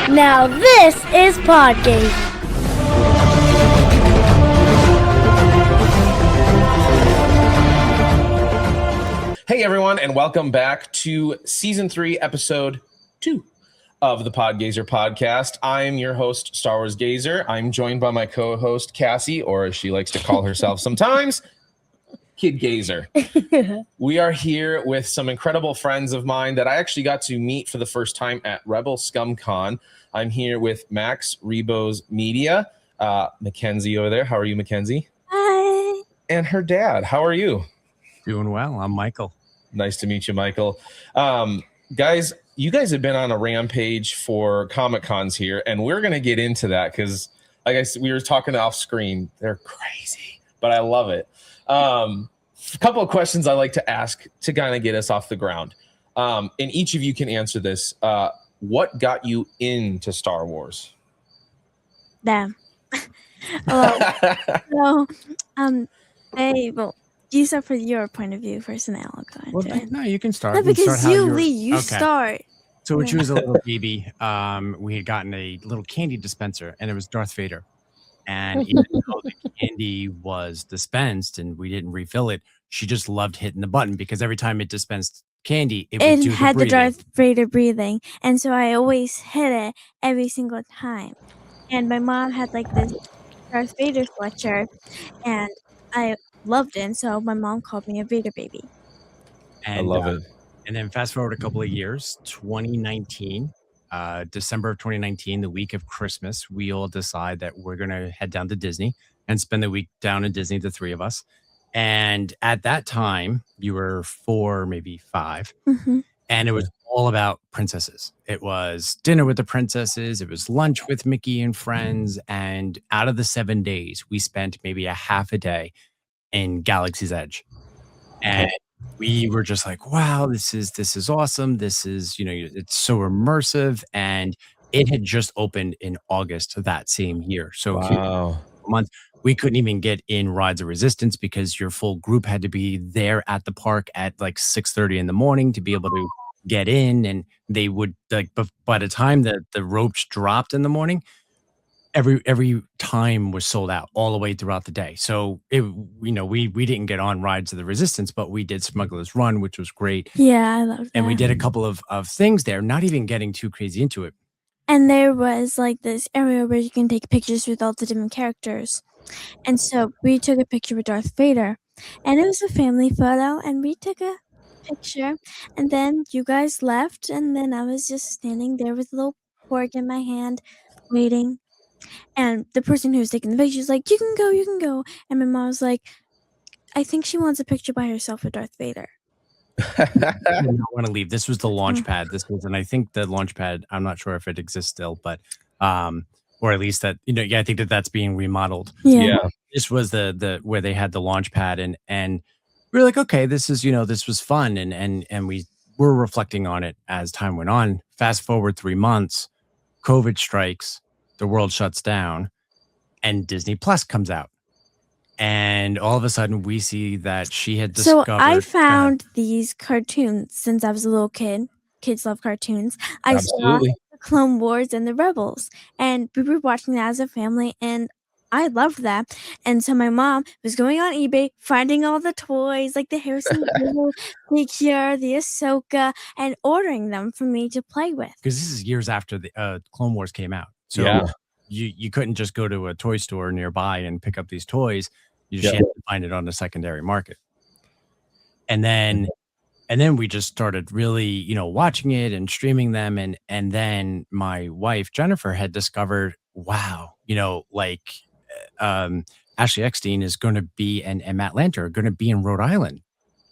Now this is Podgate. Hey everyone, and welcome back to Season 3, Episode 2 of the Podgazer podcast. I'm your host, Star Wars Gazer. I'm joined by my co-host, Cassie, or as she likes to call herself sometimes, Kid Gazer. We are here with some incredible friends of mine that I actually got to meet for the first time at Rebel ScumCon. I'm here with MacsReboMedia, Mackenzie over there. How are you, Mackenzie? Hi. And her dad. How are you? Doing well. I'm Michael. Nice to meet you, Michael. Guys, you guys have been on a rampage for Comic Cons here, and we're going to get into that because, like I said, we were talking off screen. They're crazy, but I love it. A couple of questions I like to ask to kind of get us off the ground. And each of you can answer this. What got you into Star Wars? Damn. You start from your point of view first, and then I'll go into it. No, you can start. No, because you start. So when she was a little baby, we had gotten a little candy dispenser, and it was Darth Vader. And even though the candy was dispensed and we didn't refill it, she just loved hitting the button because every time it dispensed candy, it would do had the Darth Vader breathing, and so I always hit it every single time. And my mom had like this Darth Vader sweatshirt, and I loved it, and so my mom called me a Vader baby. And, I love it. And then fast forward a couple of years, 2019, December of 2019, the week of Christmas, we all decide that we're going to head down to Disney and spend the week down in Disney, the three of us. And at that time, you were 4, maybe 5. Mm-hmm. And it was all about princesses. It was dinner with the princesses. It was lunch with Mickey and friends. And out of the 7 days, we spent maybe a half a day in Galaxy's Edge. And we were just like, wow, this is awesome. This is, it's so immersive. And it had just opened in August of that same year. So wow. A month, we couldn't even get in Rides of Resistance because your full group had to be there at the park at like 6:30 in the morning to be able to get in. And they would by the time that the ropes dropped in the morning, every time was sold out all the way throughout the day. So we didn't get on Rides of the Resistance, but we did Smuggler's Run, which was great. Yeah, I love that. And we did a couple of things there, not even getting too crazy into it. And there was like this area where you can take pictures with all the different characters. And so we took a picture with Darth Vader, and it was a family photo, and we took a picture, and then you guys left, and then I was just standing there with a little fork in my hand waiting. And the person who was taking the picture was like, you can go. And my mom was like, I think she wants a picture by herself with Darth Vader. I did not want to leave. This was the launch pad. And I think the launch pad, I'm not sure if it exists still, but or at least that, I think that's being remodeled. Yeah. This was the where they had the launch pad, and we were like, okay, this was fun, and we were reflecting on it as time went on. Fast forward 3 months, COVID strikes, the world shuts down, and Disney Plus comes out. And all of a sudden, we see that she had discovered... So I found these cartoons since I was a little kid. Kids love cartoons. I saw the Clone Wars and the Rebels. And we were watching that as a family, and I loved that. And so my mom was going on eBay, finding all the toys, like the Hera Syndulla figure, the Ahsoka, and ordering them for me to play with. Because this is years after the Clone Wars came out. So you couldn't just go to a toy store nearby and pick up these toys. You just had to find it on the secondary market. And then we just started really, watching it and streaming them. And then my wife, Jennifer, had discovered, wow, Ashley Eckstein is going to be, and Matt Lanter are going to be in Rhode Island.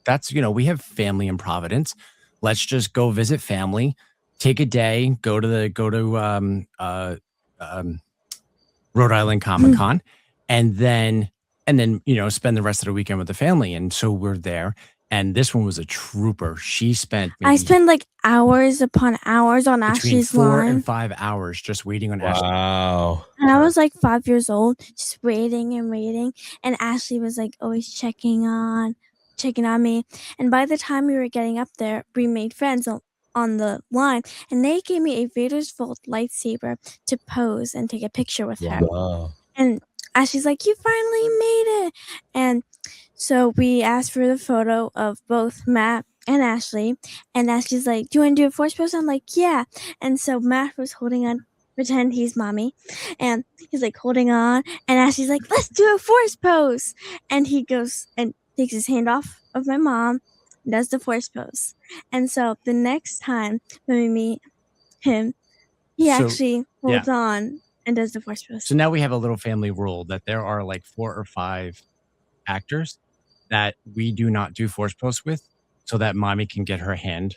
That's, we have family in Providence. Let's just go visit family, take a day, go to Rhode Island Comic Con, and then spend the rest of the weekend with the family. And so we're there. And this one was a trooper. I spent like hours upon hours on Ashley's lawn. 4 and 5 hours just waiting on Ashley. Wow. And I was like 5 years old, just waiting and waiting. And Ashley was like always checking on me. And by the time we were getting up there, we made friends. on the line, and they gave me a Vader's Vault lightsaber to pose and take a picture with her. Wow. And Ashley's like, "You finally made it!" And so we asked for the photo of both Matt and Ashley, and Ashley's like, "Do you want to do a force pose?" I'm like, "Yeah." And so Matt was holding on, pretend he's mommy, and he's like holding on, and Ashley's like, "Let's do a force pose." And he goes and takes his hand off of my mom, and does the force pose. And so the next time when we meet him, he So, actually holds on and does the force pose. So now we have a little family rule that there are like 4 or 5 actors that we do not do force posts with, so that mommy can get her hand,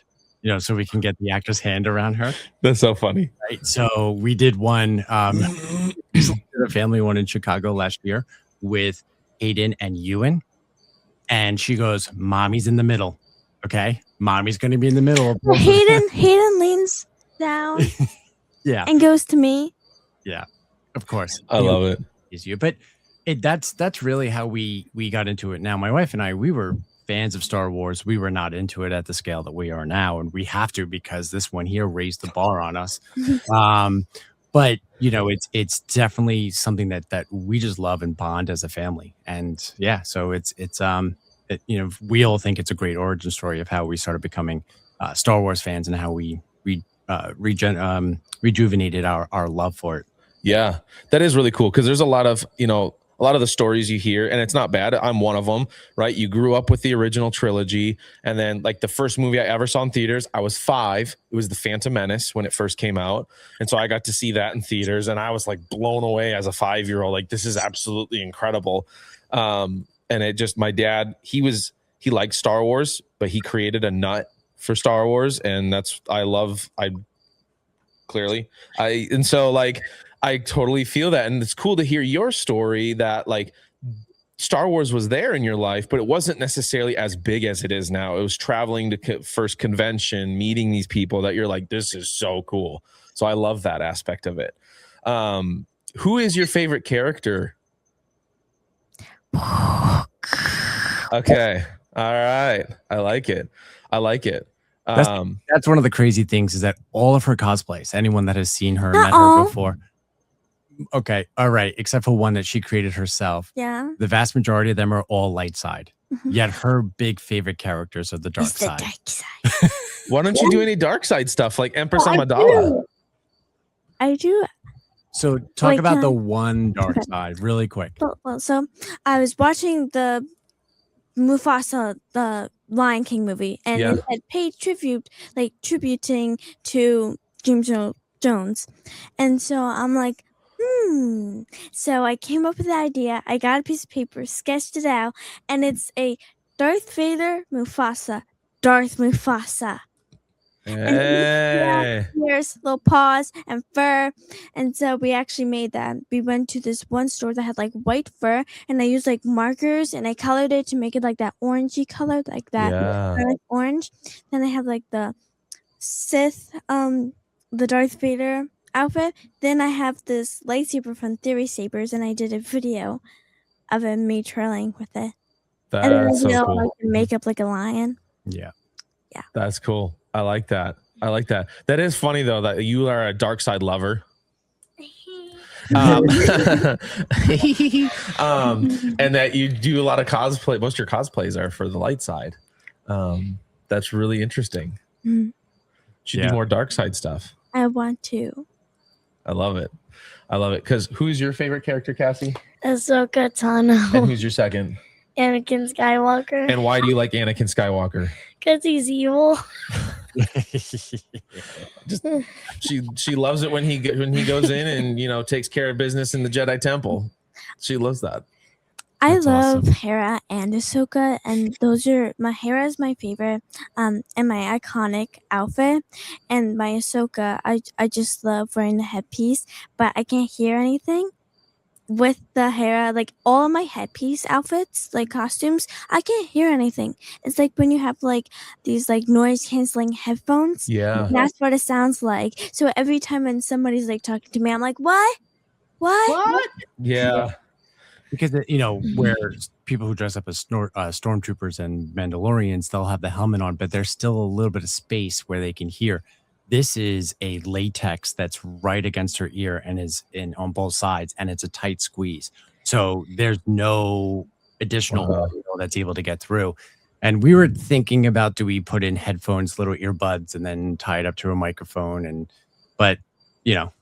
so we can get the actor's hand around her. That's so funny. Right. So we did one, did a family one in Chicago last year with Hayden and Ewan. And she goes, "Mommy's in the middle." Okay. Mommy's going to be in the middle. Hayden leans down Yeah. and goes to me. Yeah, of course. I love it. Is you, but that's really how we got into it. Now, my wife and I, we were fans of Star Wars. We were not into it at the scale that we are now, and we have to because this one here raised the bar on us. But it's definitely something that we just love and bond as a family. And yeah, so we all think it's a great origin story of how we started becoming Star Wars fans and how we rejuvenated our love for it. Yeah, that is really cool because there's a lot of the stories you hear, and it's not bad. I'm one of them, right? You grew up with the original trilogy, and then like the first movie I ever saw in theaters, I was 5. It was The Phantom Menace when it first came out, and so I got to see that in theaters, and I was like blown away as a 5-year-old. Like, this is absolutely incredible. And it just, my dad, he liked Star Wars, but he created a nut for Star Wars, and I totally feel that. And it's cool to hear your story that like Star Wars was there in your life, but it wasn't necessarily as big as it is now. It was traveling to first convention, meeting these people that you're like, this is so cool. So I love that aspect of it. Who is your favorite character? Okay. All right. I like it. That's one of the crazy things is that all of her cosplays, anyone that has seen her, met her before. Okay. All right. Except for one that she created herself. Yeah. The vast majority of them are all light side. Yet her big favorite characters are the dark side. Dark side. Why don't you do any dark side stuff like Empress Amidala? I do. So talk about the one dark side really quick. Well, so I was watching the Mufasa, the Lion King movie, and it had paid tributing to James Earl Jones. And so I'm like, So I came up with the idea. I got a piece of paper, sketched it out, and it's a Darth Vader Mufasa. Darth Mufasa. Hey. Here's little paws and fur. And so we actually made that. We went to this one store that had like white fur, and I used like markers and I colored it to make it like that orangey color, like that like orange. Then I have like the Sith, the Darth Vader outfit. Then I have this lightsaber from Theory Sabers, and I did a video of it, me trailing with it. And then I did all like the makeup like a lion. Yeah. That's cool. I like that. That is funny though that you are a dark side lover. And that you do a lot of cosplay. Most of your cosplays are for the light side. That's really interesting. Should do more dark side stuff. I want to. I love it. Because who's your favorite character, Cassie? Ahsoka Tano. And who's your second? Anakin Skywalker. And why do you like Anakin Skywalker? Because he's evil. Just she loves it when he goes in and takes care of business in the Jedi Temple. She loves that. I love Hera and Ahsoka, and Hera is my favorite, and my iconic outfit, and my Ahsoka, I just love wearing the headpiece, but I can't hear anything. With the Hera, like all of my headpiece outfits, like costumes, I can't hear anything. It's like when you have like these like noise canceling headphones. Yeah. That's what it sounds like. So every time when somebody's like talking to me, I'm like, what? Yeah. Because where people who dress up as stormtroopers and Mandalorians, they'll have the helmet on, but there's still a little bit of space where they can hear. This is a latex that's right against her ear and is on both sides, and it's a tight squeeze. So there's no additional audio that's able to get through. And we were thinking about, do we put in headphones, little earbuds, and then tie it up to a microphone? But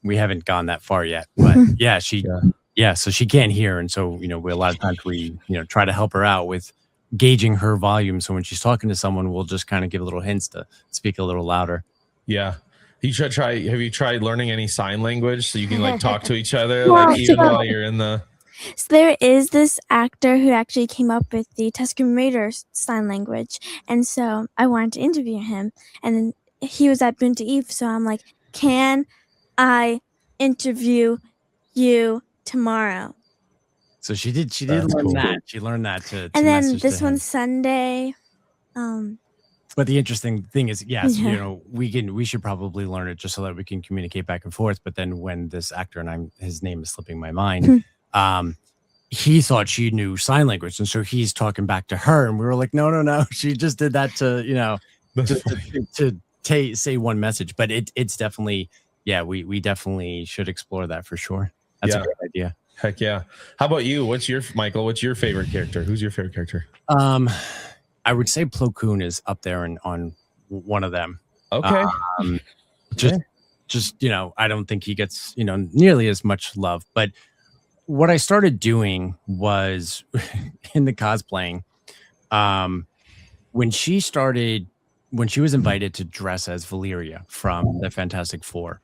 we haven't gone that far yet. But yeah, so she can't hear, and so a lot of times we try to help her out with gauging her volume. So when she's talking to someone, we'll just kind of give little hints to speak a little louder. Yeah. Have you tried learning any sign language so you can like talk to each other even while you're in the? So there is this actor who actually came up with the Tusken Raiders sign language, and so I wanted to interview him, and then he was at Boonta Eve, so I'm like, can I interview you tomorrow? So she did learn that. She learned that to and then message this to one's him. Sunday. But the interesting thing is, we should probably learn it just so that we can communicate back and forth. But then when this actor, and his name is slipping my mind, he thought she knew sign language, and so he's talking back to her, and we were like, no, she just did that to say one message. But it's definitely, we definitely should explore that for sure. That's a great idea. Heck yeah. How about you? Michael? What's your favorite character? Who's your favorite character? I would say Plo Koon is up there on one of them. Okay. Just I don't think he gets nearly as much love. But what I started doing was in the cosplaying, when she was invited to dress as Valeria from the Fantastic Four,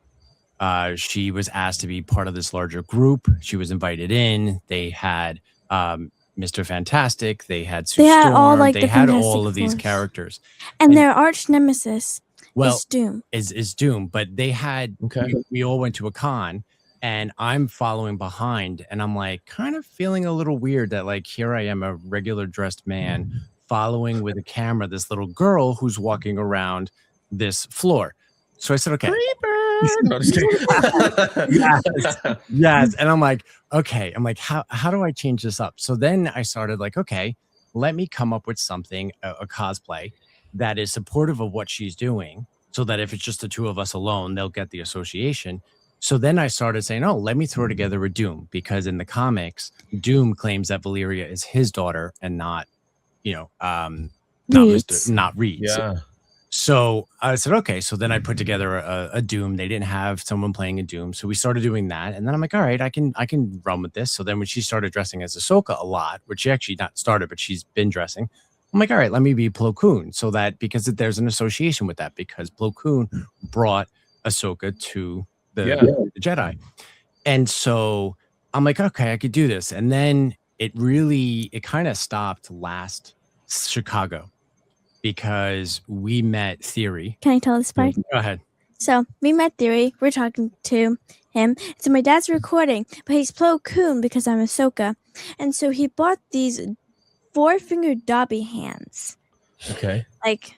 she was asked to be part of this larger group. She was invited in. They had Mr. Fantastic. They had Sue Storm. They had all of these characters. And their arch nemesis is Doom. Is Doom. But they had, we all went to a con, and I'm following behind, and I'm like kind of feeling a little weird that like here I am, a regular dressed man, following with a camera this little girl who's walking around this floor. So I said, okay. No, just kidding. Yes. And I'm like, okay. I'm like, how do I change this up? So then I started like, okay, let me come up with something, a cosplay that is supportive of what she's doing, so that if it's just the two of us alone, they'll get the association. So then I started saying, oh, let me throw together a Doom, because in the comics, Doom claims that Valeria is his daughter and not Reed's. Yeah. So I said, okay. So then I put together a Doom. They didn't have someone playing a Doom, so we started doing that. And then I'm like, all right, I can run with this. So then when she started dressing as Ahsoka a lot, which she actually not started, but she's been dressing, I'm like, all right, let me be Plo Koon, so that because there's an association with that, because Plo Koon brought Ahsoka to the Jedi. And so I'm like, okay, I could do this. And then it kind of stopped last Chicago, because we met Theory. Can I tell this part? Go ahead. So we met Theory. We're talking to him. So my dad's recording, but he's Plo Koon because I'm Ahsoka. And so he bought these 4-fingered Dobby hands. Okay. Like.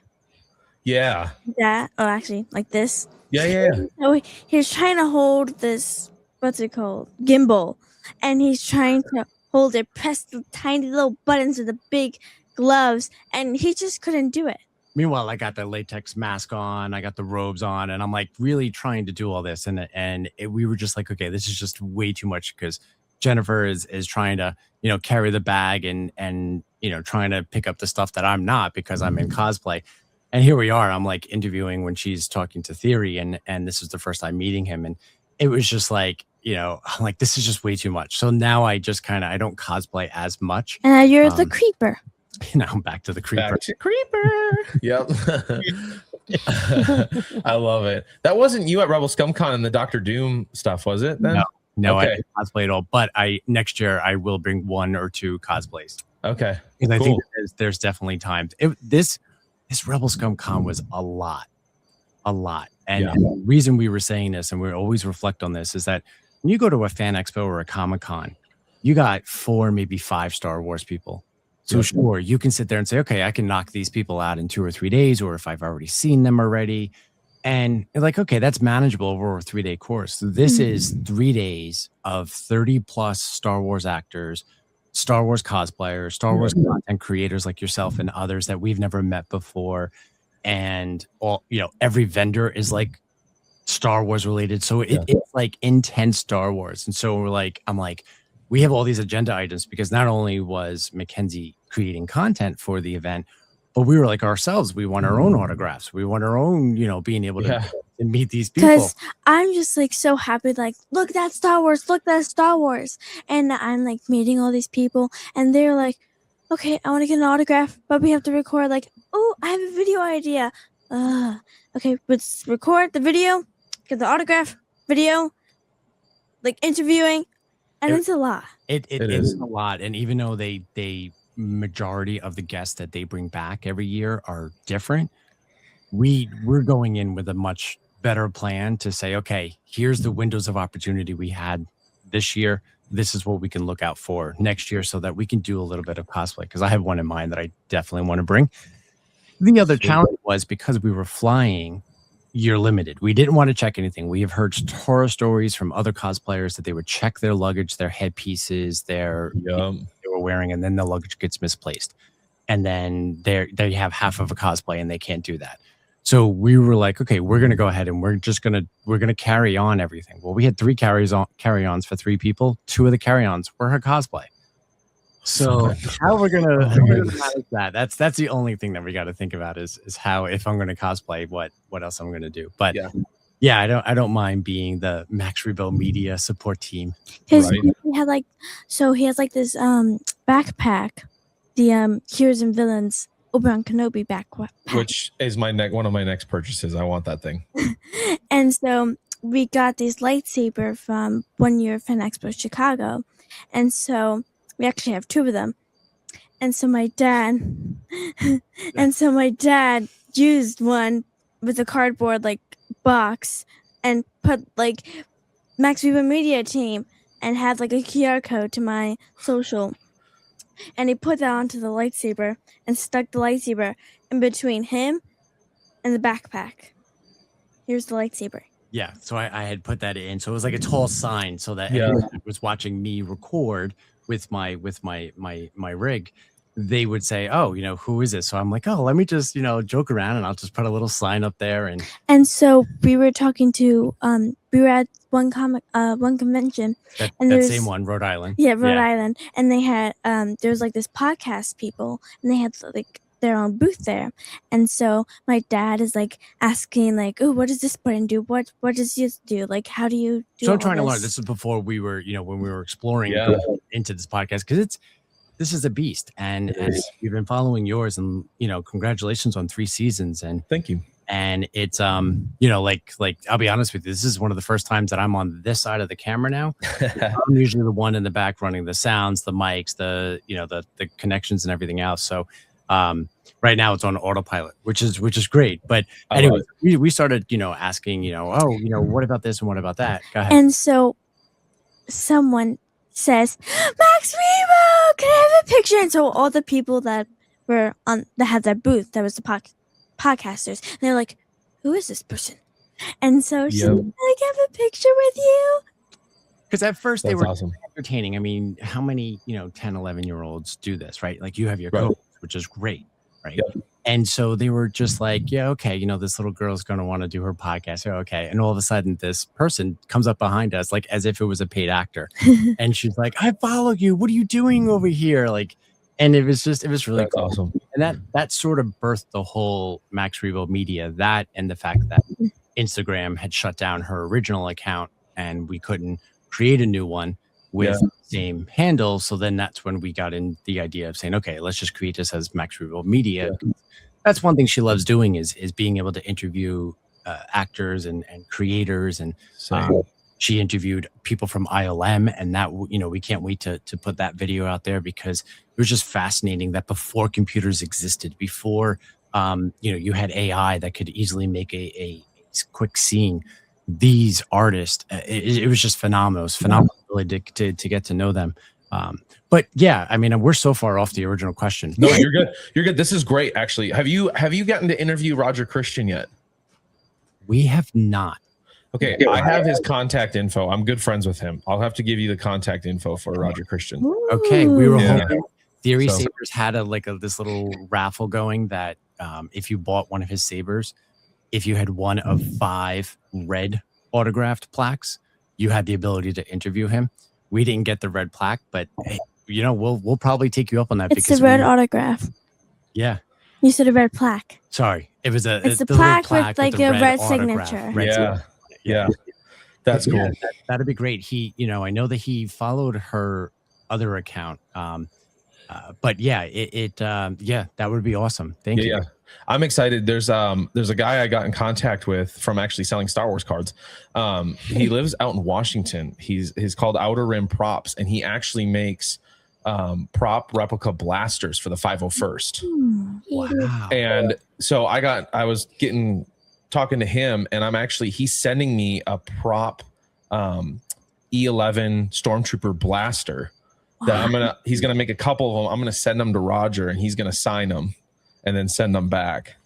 Yeah. That. Oh, actually, like this. Yeah. So he's trying to hold this, what's it called? Gimbal. And he's trying to hold it, press the tiny little buttons with the big gloves, and he just couldn't do it. Meanwhile, I got the latex mask on, I got the robes on, and I'm like really trying to do all this, and we were just like, okay, this is just way too much, because Jennifer is trying to carry the bag and trying to pick up the stuff that I'm not, because I'm in cosplay. And here we are, I'm like interviewing when she's talking to Theory, and this is the first time meeting him, and it was just like, I'm like, this is just way too much. So now I just I don't cosplay as much. And now you're the creeper. Now I'm back to the creeper. Back to creeper. Yep. I love it. That wasn't you at Rebel ScumCon and the Dr. Doom stuff, was it? Then? No, okay. I didn't cosplay at all. But next year I will bring 1 or 2 cosplays. Okay. Because I think there's definitely times. This Rebel ScumCon was a lot. And the reason we were saying this, and we always reflect on this, is that when you go to a fan expo or a Comic-Con, you got 4, maybe 5 Star Wars people. So sure, you can sit there and say, okay, I can knock these people out in 2 or 3 days, or if I've already seen them already. And you're like, okay, that's manageable over a 3-day course. So this is 3 days of 30 plus Star Wars actors Star Wars cosplayers, Star Wars content creators like yourself and others that we've never met before. And every vendor is like Star Wars related. So it's like intense Star Wars. And so I'm like, we have all these agenda items because not only was Mackenzie creating content for the event, but we were like ourselves. We want our own autographs. We want our own, being able to meet these people. Because I'm just like so happy, like, look, that's Star Wars. Look, that's Star Wars. And I'm like meeting all these people and they're like, okay, I want to get an autograph, but we have to record like, oh, I have a video idea. Okay, let's record the video, get the autograph, video, like interviewing. And it's a lot. It is a lot. And even though they majority of the guests that they bring back every year are different, we're going in with a much better plan to say, okay, here's the windows of opportunity we had this year. This is what we can look out for next year so that we can do a little bit of cosplay. Because I have one in mind that I definitely want to bring. The other challenge was because we were flying, you're limited. We didn't want to check anything. We have heard horror stories from other cosplayers that they would check their luggage, their headpieces, they were wearing, and then the luggage gets misplaced. And then they have half of a cosplay and they can't do that. So we were like, okay, we're going to go ahead and we're going to carry on everything. Well, we had 3 carry-ons for 3 people. 2 of the carry-ons were her cosplay. So how we're gonna manage that? That's the only thing that we got to think about is how, if I'm going to cosplay, what else I'm going to do. But yeah, I don't mind being the MacsReboMedia support team. Because he had he has like this backpack, the Heroes and Villains Obi-Wan Kenobi backpack, which is one of my next purchases. I want that thing. And so we got these lightsaber from one year Fan Expo Chicago, and so we actually have 2 of them. And so my dad used one with a cardboard box and put MacsReboMedia team and had a QR code to my social. And he put that onto the lightsaber and stuck the lightsaber in between him and the backpack. Here's the lightsaber. Yeah, so I had put that in. So it was like a tall sign so that anyone who was watching me record with my rig, they would say, oh, who is this? So I'm like, oh, let me just, joke around and I'll just put a little sign up there. And so we were talking to, we were at one convention. That same one, Rhode Island. Yeah, Rhode Island. And they had, there was this podcast people and they had their own booth there. And so my dad is asking oh, what does this button do? What does this do? How do you do? So I'm trying to learn. This is before we were, when we were exploring into this podcast, because this is a beast. And we've been following yours and, congratulations on 3 seasons. And thank you. And it's, I'll be honest with you, this is one of the first times that I'm on this side of the camera now. I'm usually the one in the back running the sounds, the mics, the connections and everything else. So, right now it's on autopilot, which is great. But anyway, we started, asking, what about this and what about that? Go ahead. And so someone says, Max Rebo, can I have a picture? And so all the people that were that had that booth, that was the podcasters, and they're like, who is this person? And so she's like, have a picture with you. Because at first they were entertaining. I mean, how many, 10, 11-year-olds do this, right? You have your co-host, which is great, right? Yep. And so they were just like, yeah, okay, this little girl's going to want to do her podcast. Oh, okay. And all of a sudden this person comes up behind us, as if it was a paid actor. And she's like, I follow you. What are you doing over here? And it was really cool. Awesome. And that sort of birthed the whole MacsReboMedia, that and the fact that Instagram had shut down her original account and we couldn't create a new one with the same handle. So then that's when we got in the idea of saying, okay, let's just create this as MacsReboMedia. That's one thing she loves doing is being able to interview actors and creators. And she interviewed people from ILM, and that, we can't wait to put that video out there because it was just fascinating that before computers existed, before, you had AI that could easily make a quick scene. These artists, it was just phenomenal. It was phenomenal really to get to know them. But yeah, I mean, we're so far off the original question. No, you're good. You're good. This is great, actually. Have you gotten to interview Roger Christian yet? We have not. Okay, I have his contact info. I'm good friends with him. I'll have to give you the contact info for Roger Christian. Okay, we were Yeah. hoping. Theory So- Sabers had this little raffle going that if you bought one of his sabers, if you had one of 5 red autographed plaques, you had the ability to interview him. We didn't get the red plaque, but hey, we'll probably take you up on that. It's the red autograph. Yeah. You said a red plaque. Sorry, it was It's the little plaque with like the a red autograph. signature. Yeah. That's cool. Yeah, that'd be great. He, I know that he followed her other account. But yeah, that would be awesome. Thank you. Yeah. I'm excited. There's a guy I got in contact with from actually selling Star Wars cards. He lives out in Washington. He's called Outer Rim Props, and he actually makes prop replica blasters for the 501st. Wow. And so I was talking to him, and he's sending me a prop E11 Stormtrooper blaster that he's gonna make a couple of them. I'm gonna send them to Roger, and he's gonna sign them and then send them back.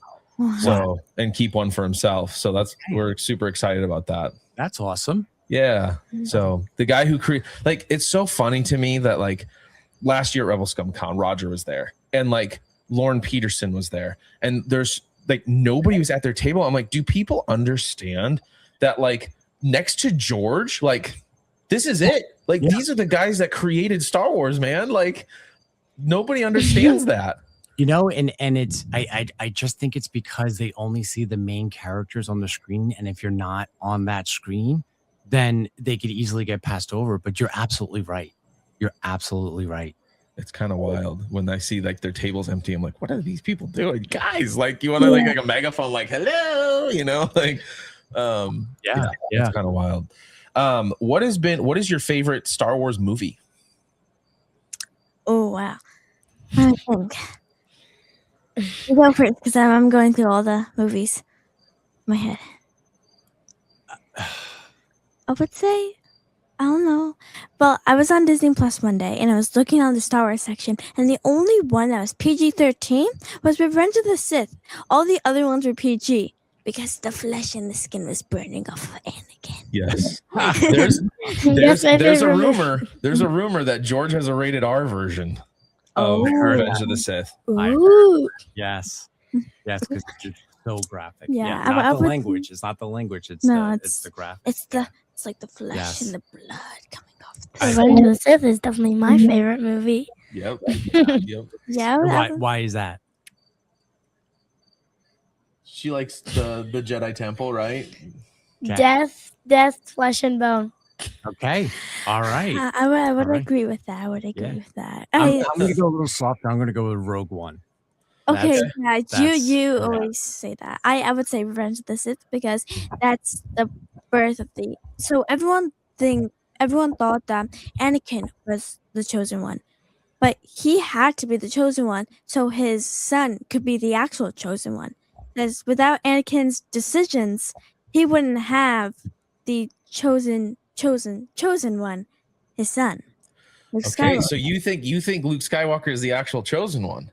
So, and keep one for himself. So we're super excited about that. That's awesome. Yeah. So the guy who it's so funny to me that last year at Rebel Scum Con, Roger was there, and Lauren Peterson was there, and there's nobody was at their table. I'm like, do people understand that next to George, this is it? These are the guys that created Star Wars, man. Nobody understands that. And it's I just think it's because they only see the main characters on the screen, and if you're not on that screen, then they could easily get passed over. But you're absolutely right. You're absolutely right. It's kind of wild when I see their table's empty. I'm like, what are these people doing, guys? You want to like a megaphone, hello, it's kind of wild. What is your favorite Star Wars movie? Oh wow, I think you go first because I'm going through all the movies in my head. I would say, I don't know. Well, I was on Disney Plus one day, and I was looking on the Star Wars section, and the only one that was PG-13 was Revenge of the Sith. All the other ones were PG because the flesh and the skin was burning off of Anakin. Yes. There's a rumor. There's a rumor that George has a rated R version of Revenge of the Sith. Ooh. Yes, because it's just so graphic. Yeah, not the language. It's not the language. It's the graphic. It's like the flesh and the blood coming off. Revenge of the Sith is definitely my favorite movie. Yep. Yeah. Why is that? She likes the Jedi Temple, right? Okay. Death, flesh and bone. Okay. All right. I would All right. agree with that. I would agree with that. I'm going to go a little softer. I'm going to go with Rogue One. Okay, you yeah. always say that. I would say Revenge of the Sith because that's the birth of the. So everyone thought that Anakin was the chosen one, but he had to be the chosen one so his son could be the actual chosen one. Because without Anakin's decisions, he wouldn't have the chosen one, his son. Luke Okay, Skywalker. so you think Luke Skywalker is the actual chosen one?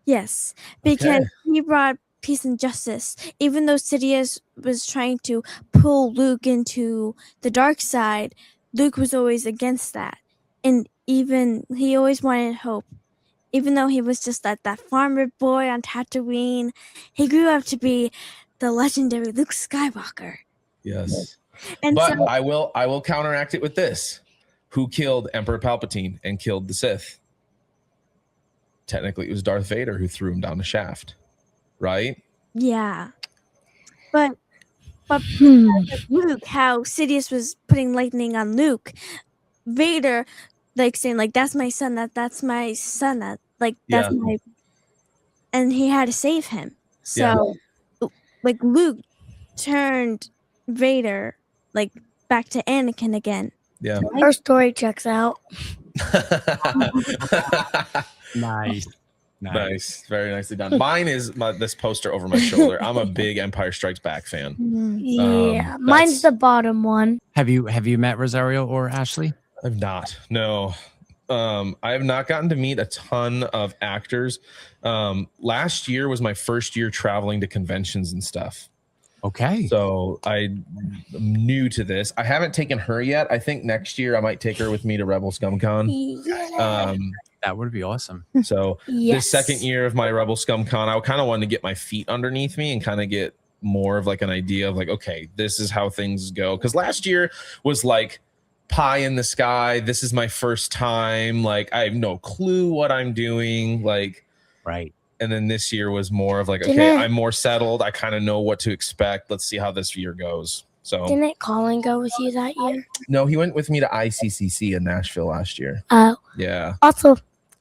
Yes, because he brought peace and justice. Even though Sidious was trying to pull Luke into the dark side, Luke was always against that. And even he always wanted hope. Even though he was just that farmer boy on Tatooine, he grew up to be the legendary Luke Skywalker. Yes. And But so, I will counteract it with this. Who killed Emperor Palpatine and killed the Sith? Technically, it was Darth Vader who threw him down the shaft, right? yeah. But Luke, how Sidious was putting lightning on Luke, Vader, saying that's my son, that's my son, that's my, and he had to save him. So, Luke turned Vader back to Anakin again. Yeah. Her story checks out. Nice. Very nicely done. Mine is this poster over my shoulder. I'm a big Empire Strikes Back fan. Yeah, mine's the bottom one. Have you met Rosario or Ashley? I've not. No. I have not gotten to meet a ton of actors. Last year was my first year traveling to conventions and stuff. Okay. So I'm new to this. I haven't taken her yet. I think next year I might take her with me to Rebel Scum Con. Yeah. That would be awesome. So Yes. this second year of my Rebel Scum Con, I kind of wanted to get my feet underneath me and kind of get more of like an idea of like, okay, this is how things go. Because last year was like pie in the sky. This is my first time. Like I have no clue what I'm doing. Like, right. And then this year was more of like, okay, I'm more settled. I kind of know what to expect. Let's see how this year goes. So Didn't Colin go with you that year? No, he went with me to ICCC in Nashville last year. Oh. Yeah. Also,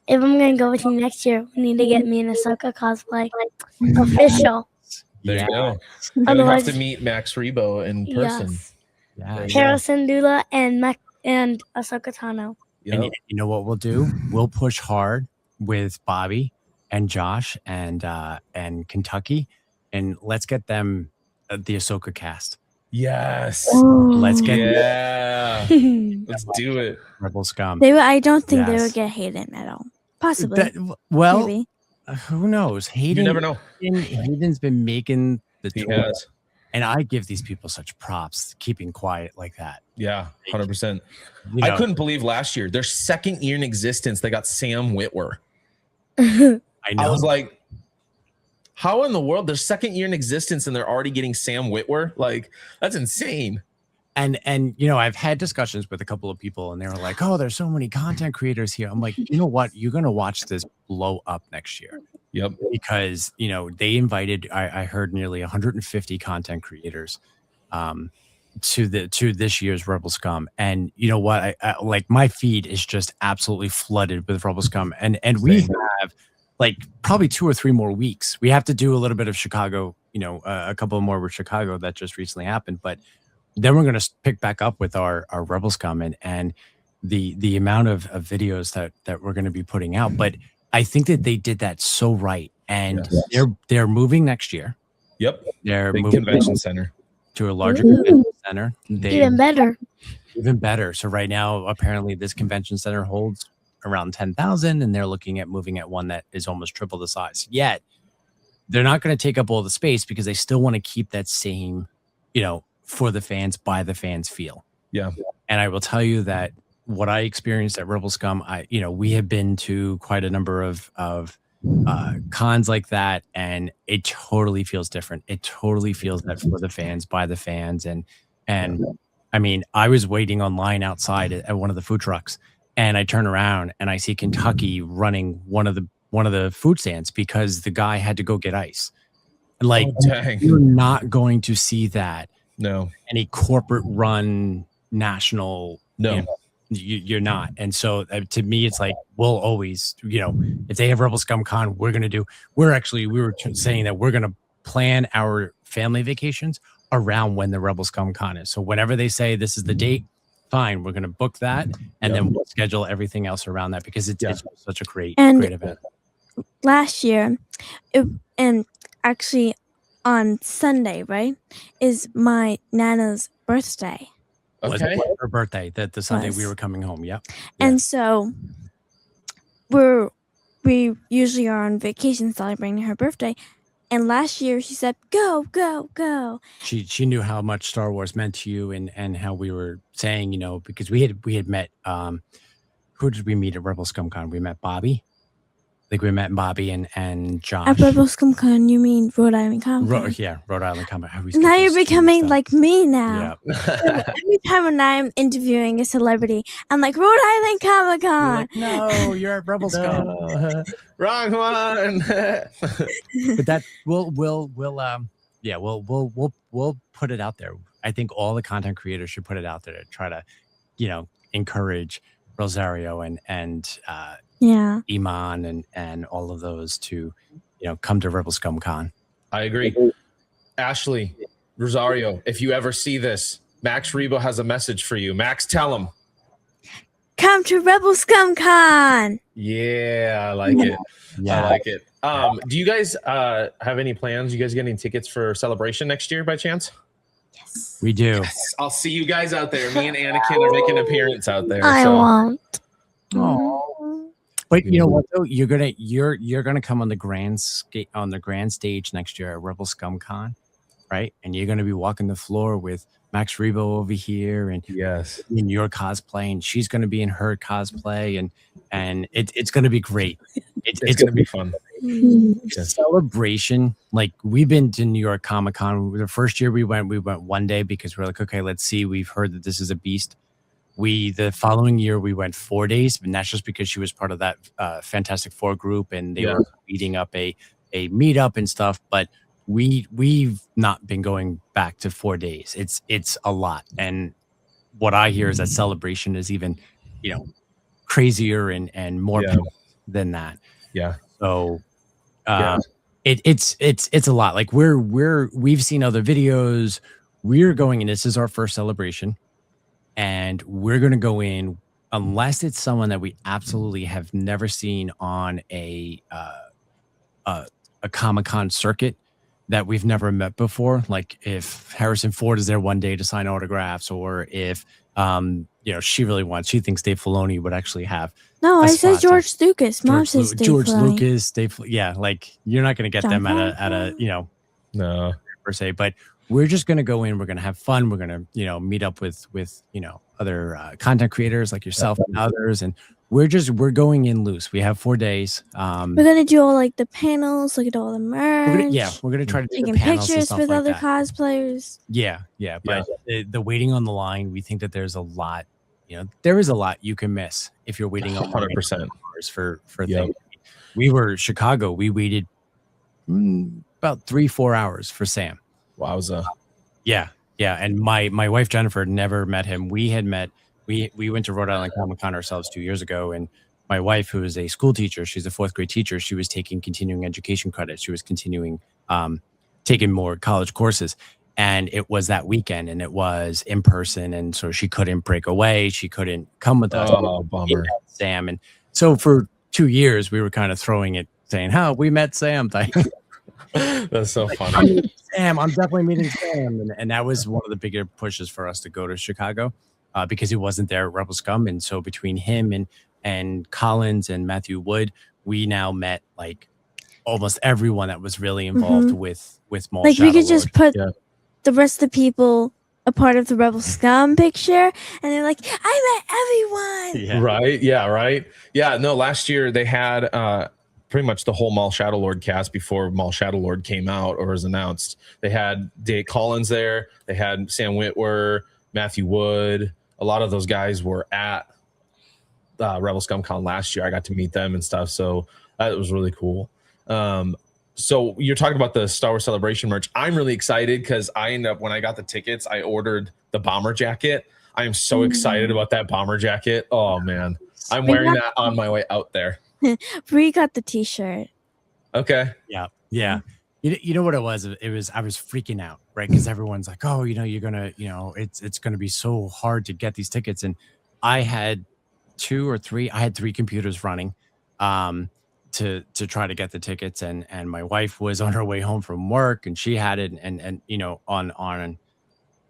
if I'm going to go with you next year, we need to get me an Ahsoka cosplay official. There you go. You'll Otherwise, have to meet Max Rebo in person. Yes. Yeah. Hera Syndulla and Ahsoka Tano. Yep. And you know what we'll do? We'll push hard with Bobby and Josh and Kentucky, and let's get them the Ahsoka cast. Yes. Let's get let's do it. Rebel Scum. I don't think they would get Hayden at all. Possibly. Maybe. Who knows? Hayden. You never know. Hayden's been making the He tour, has. and I give these people such props keeping quiet like that. Yeah, 100%. You know, I couldn't believe last year, their second year in existence, they got Sam Witwer. I know. I was like, how in the world? Their second year in existence and they're already getting Sam Witwer? Like, that's insane. And you know, I've had discussions with a couple of people, and they were like, "Oh, there's so many content creators here." I'm like, you know what? You're gonna watch this blow up next year. Yep. Because you know they invited, I heard nearly 150 content creators, to this year's Rebel Scum, and you know what? I like my feed is just absolutely flooded with Rebel Scum, and we have like probably 2 or 3 more weeks. We have to do a little bit of Chicago, you know, a couple more with Chicago that just recently happened, but then we're going to pick back up with our Rebel Scum and the amount of videos that we're going to be putting out. But I think that they did that so right, and they're moving next year. Yep. They're big moving convention center to a larger convention center. Even better. Even better. So right now, apparently, this convention center holds around 10,000, and they're looking at moving at one that is almost triple the size. Yet they're not going to take up all the space because they still want to keep that same, you know, for the fans, by the fans feel. Yeah. And I will tell you that what I experienced at Rebel Scum, we have been to quite a number of cons like that, and it totally feels different. It totally feels that for the fans, by the fans. And I mean, I was waiting online outside at one of the food trucks, and I turn around and I see Kentucky running one of the food stands because the guy had to go get ice. Like, you're not going to see that. No. Any corporate run national. No. You know, you're not. And so to me, it's like, we'll always, you know, if they have Rebel Scum Con, we were saying that we're going to plan our family vacations around when the Rebel Scum Con is. So whenever they say this is the date, fine, we're going to book that. And then we'll schedule everything else around that because it's such a great event. Last year, and actually on Sunday, right, is my Nana's birthday. Okay. Her birthday, the Sunday we were coming home. Yep. And so we usually are on vacation celebrating her birthday. And last year she said, "Go, go, go." She knew how much Star Wars meant to you, and how we were saying, you know, because we had met who did we meet at Rebel Scum Con? We met Bobby. I think we met Bobby and Josh. At Rebel Scum Con, you mean Rhode Island Comic Con? Rhode Island Comic Con. Now you're becoming like me now. Yeah. Every time when I'm interviewing a celebrity, I'm like, Rhode Island Comic Con. Like, no, you're at Rebel Scum. Wrong one. But that we'll put it out there. I think all the content creators should put it out there to try to, you know, encourage Rosario and Iman and all of those to, you know, come to Rebel Scum Con. I agree. Ashley, Rosario, if you ever see this, Max Rebo has a message for you. Max, tell him. Come to Rebel Scum Con. Yeah, I like it. I like it. Do you guys have any plans? You guys get any tickets for Celebration next year by chance? Yes. We do. Yes. I'll see you guys out there. Me and Anakin are making an appearance out there. I won't. Oh. But you know what though? You're gonna come on the grand stage next year at Rebel Scum Con. right? And you're going to be walking the floor with Max Rebo over here, and Yes, in your cosplay, and she's going to be in her cosplay, and it's going to be great. it's going to be fun. Yes. Celebration. Like, we've been to New York Comic Con. The first year we went one day because we're like, okay, let's see. We've heard that this is a beast. The following year we went 4 days, and that's just because she was part of that Fantastic Four group, and they were leading up a meetup and stuff. But we've not been going back to 4 days. It's a lot, and what I hear is that Celebration is even, crazier and more people than that. Yeah. So it's a lot. Like, we've seen other videos. We're going in. This is our first Celebration, and we're going to go in unless it's someone that we absolutely have never seen on a Comic-Con circuit that we've never met before. Like, if Harrison Ford is there one day to sign autographs, or if she thinks Dave Filoni would actually have. No, I said George Lucas. Mom says George Filoni. Lucas, Dave. Yeah, like, you're not going to get them at a no, per se, but we're just going to go in. We're going to have fun. We're going to meet up with other content creators like yourself and others, and we're going in loose. We have 4 days. We're gonna do all like the panels, look at all the merch. We're gonna try to taking do the panels pictures with like other that. cosplayers. Yeah. But the waiting on the line, we think that there's a lot. There is a lot you can miss if you're waiting on 100% for things. We were Chicago. We waited about 3-4 hours for Sam. Wowza. Yeah. And my wife Jennifer never met him. We had met. We went to Rhode Island Comic Con ourselves 2 years ago, and my wife, who is a school teacher, she's a 4th grade teacher. She was taking continuing education credits. She was continuing taking more college courses, and it was that weekend, and it was in person, and so she couldn't break away. She couldn't come with us. Oh, bummer. Sam, and so for 2 years we were kind of throwing it, saying, "How we met Sam." That's so funny. Sam, I'm definitely meeting Sam, and that was one of the bigger pushes for us to go to Chicago. Because he wasn't there at Rebel Scum, and so between him and Collins and Matthew Wood, we now met like almost everyone that was really involved with Maul. Like, Shadow we could just Lord. put the rest of the people a part of the Rebel Scum picture, and they're like, "I met everyone." Yeah. Right? Yeah. Right. Yeah. No. Last year they had pretty much the whole Maul Shadow Lord cast before Maul Shadow Lord came out or was announced. They had Dave Collins there. They had Sam Witwer, Matthew Wood. A lot of those guys were at Rebel Scum Con last year. I got to meet them and stuff, so that was really cool. So you're talking about the Star Wars Celebration merch. I'm really excited because when I got the tickets, I ordered the bomber jacket. I am so excited about that bomber jacket. Oh man, I'm wearing that on my way out there. Bree got the T-shirt. Okay. Yeah. You know what it was? I was freaking out, right? Because everyone's like, "Oh, you're gonna, it's gonna be so hard to get these tickets." And I had 3 computers running, to try to get the tickets, and my wife was on her way home from work, and she had it, and on,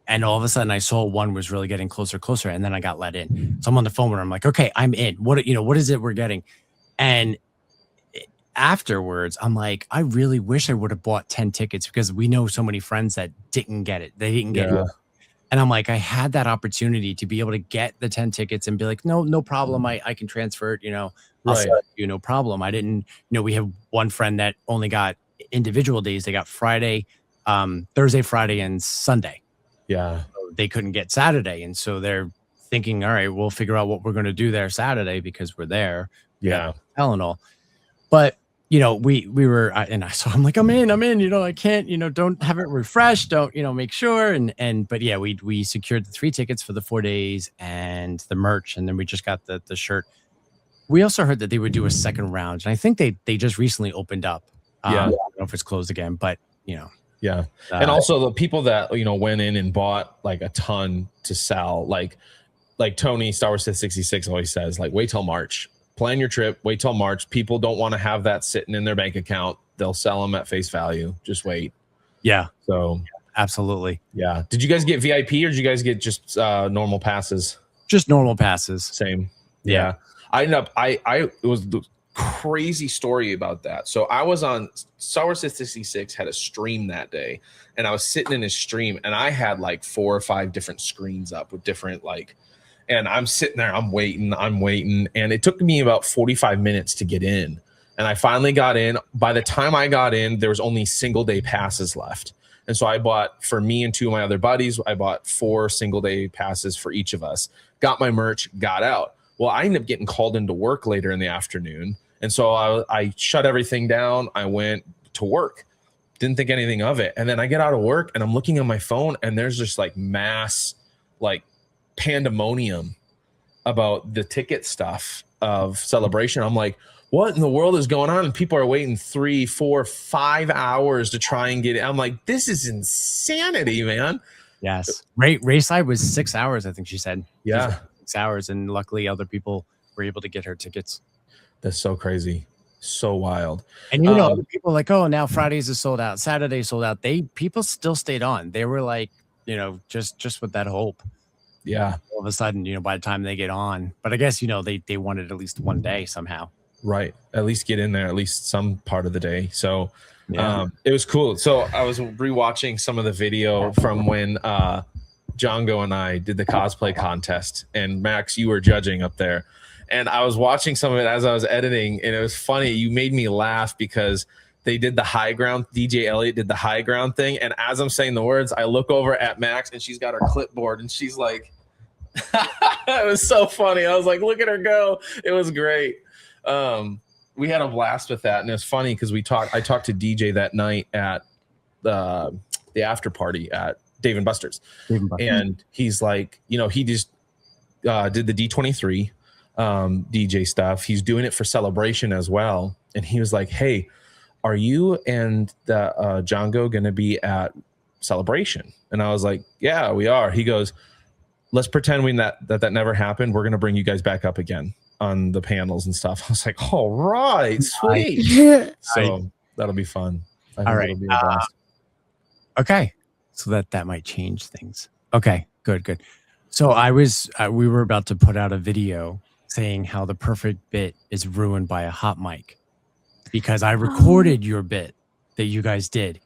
and all of a sudden I saw one was really getting closer, and then I got let in. So I'm on the phone with her. I'm like, "Okay, I'm in. What is it we're getting?" And afterwards, I'm like, I really wish I would have bought 10 tickets, because we know so many friends that didn't get it. They didn't get it. And I'm like, I had that opportunity to be able to get the 10 tickets and be like, no problem. I can transfer it, I'll sell it to you, no problem. I didn't, we have one friend that only got individual days. They got Friday, Thursday, Friday, and Sunday. Yeah. So they couldn't get Saturday. And so they're thinking, all right, we'll figure out what we're going to do there Saturday because we're there. Yeah. Hell and all. But we were, and so I'm like, I'm in, I can't, don't have it refreshed. Don't, make sure. But yeah, we secured the 3 tickets for the 4 days and the merch. And then we just got the shirt. We also heard that they would do a second round. And I think they just recently opened up. I don't know if it's closed again, but Yeah. And also the people that, went in and bought like a ton to sell, like Tony, Star Wars 66 always says, like, wait till March. Plan your trip. Wait till March. People don't want to have that sitting in their bank account. They'll sell them at face value. Just wait. Yeah. So absolutely. Yeah. Did you guys get VIP or did you guys get just normal passes? Just normal passes. Same. Yeah. I ended up. It was crazy story about that. So I was on Star Wars 66 had a stream that day, and I was sitting in his stream, and I had like 4 or 5 different screens up with different and I'm sitting there, I'm waiting, and it took me about 45 minutes to get in. And I finally got in. By the time I got in, there was only single day passes left. And so I bought, for me and 2 of my other buddies, I bought 4 single day passes for each of us, got my merch, got out. Well, I ended up getting called into work later in the afternoon. And so I shut everything down. I went to work, didn't think anything of it. And then I get out of work and I'm looking on my phone, and there's just like mass like pandemonium about the ticket stuff of Celebration. I'm like, what in the world is going on? And people are waiting 3, 4, 5 hours to try and get it. I'm like, this is insanity, man. Yes. Race side was 6 hours, I think she said. Yeah. 6 hours. And luckily other people were able to get her tickets. That's so crazy. So wild. And other people like, oh, now Fridays is sold out, Saturday sold out. People still stayed on. They were like, just with that hope. Yeah. All of a sudden, by the time they get on. But I guess, they wanted at least one day somehow. Right. At least get in there at least some part of the day. So yeah. It was cool. So I was rewatching some of the video from when Django and I did the cosplay contest, and Max, you were judging up there. And I was watching some of it as I was editing, and it was funny. You made me laugh because they did the high ground. DJ Elliott did the high ground thing. And as I'm saying the words, I look over at Max, and she's got her clipboard, and she's like, it was so funny. I was like, look at her go. It was great. We had a blast with that, and it was funny because I talked to DJ that night at the after party at Dave and Buster's. And he's like, he just did the D23 DJ stuff. He's doing it for Celebration as well. And he was like, hey, are you and the Django gonna be at Celebration? And I was like, yeah, we are. He goes, let's pretend that never happened. We're gonna bring you guys back up again on the panels and stuff. I was like, all right, sweet. So that'll be fun. All right. Okay. So that might change things. Okay, good. So we were about to put out a video saying how the perfect bit is ruined by a hot mic, because I recorded your bit that you guys did,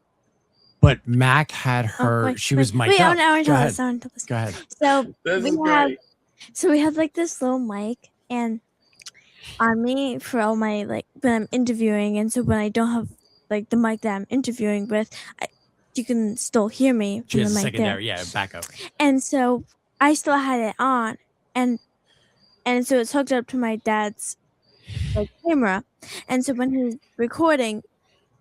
but Mac had her, she was mic'd up. Go ahead. So we have like this little mic, and on me for all my when I'm interviewing, and so when I don't have the mic that I'm interviewing with, you can still hear me from the mic there. Yeah, backup. And so I still had it on, and so it's hooked up to my dad's camera, and so when he's recording,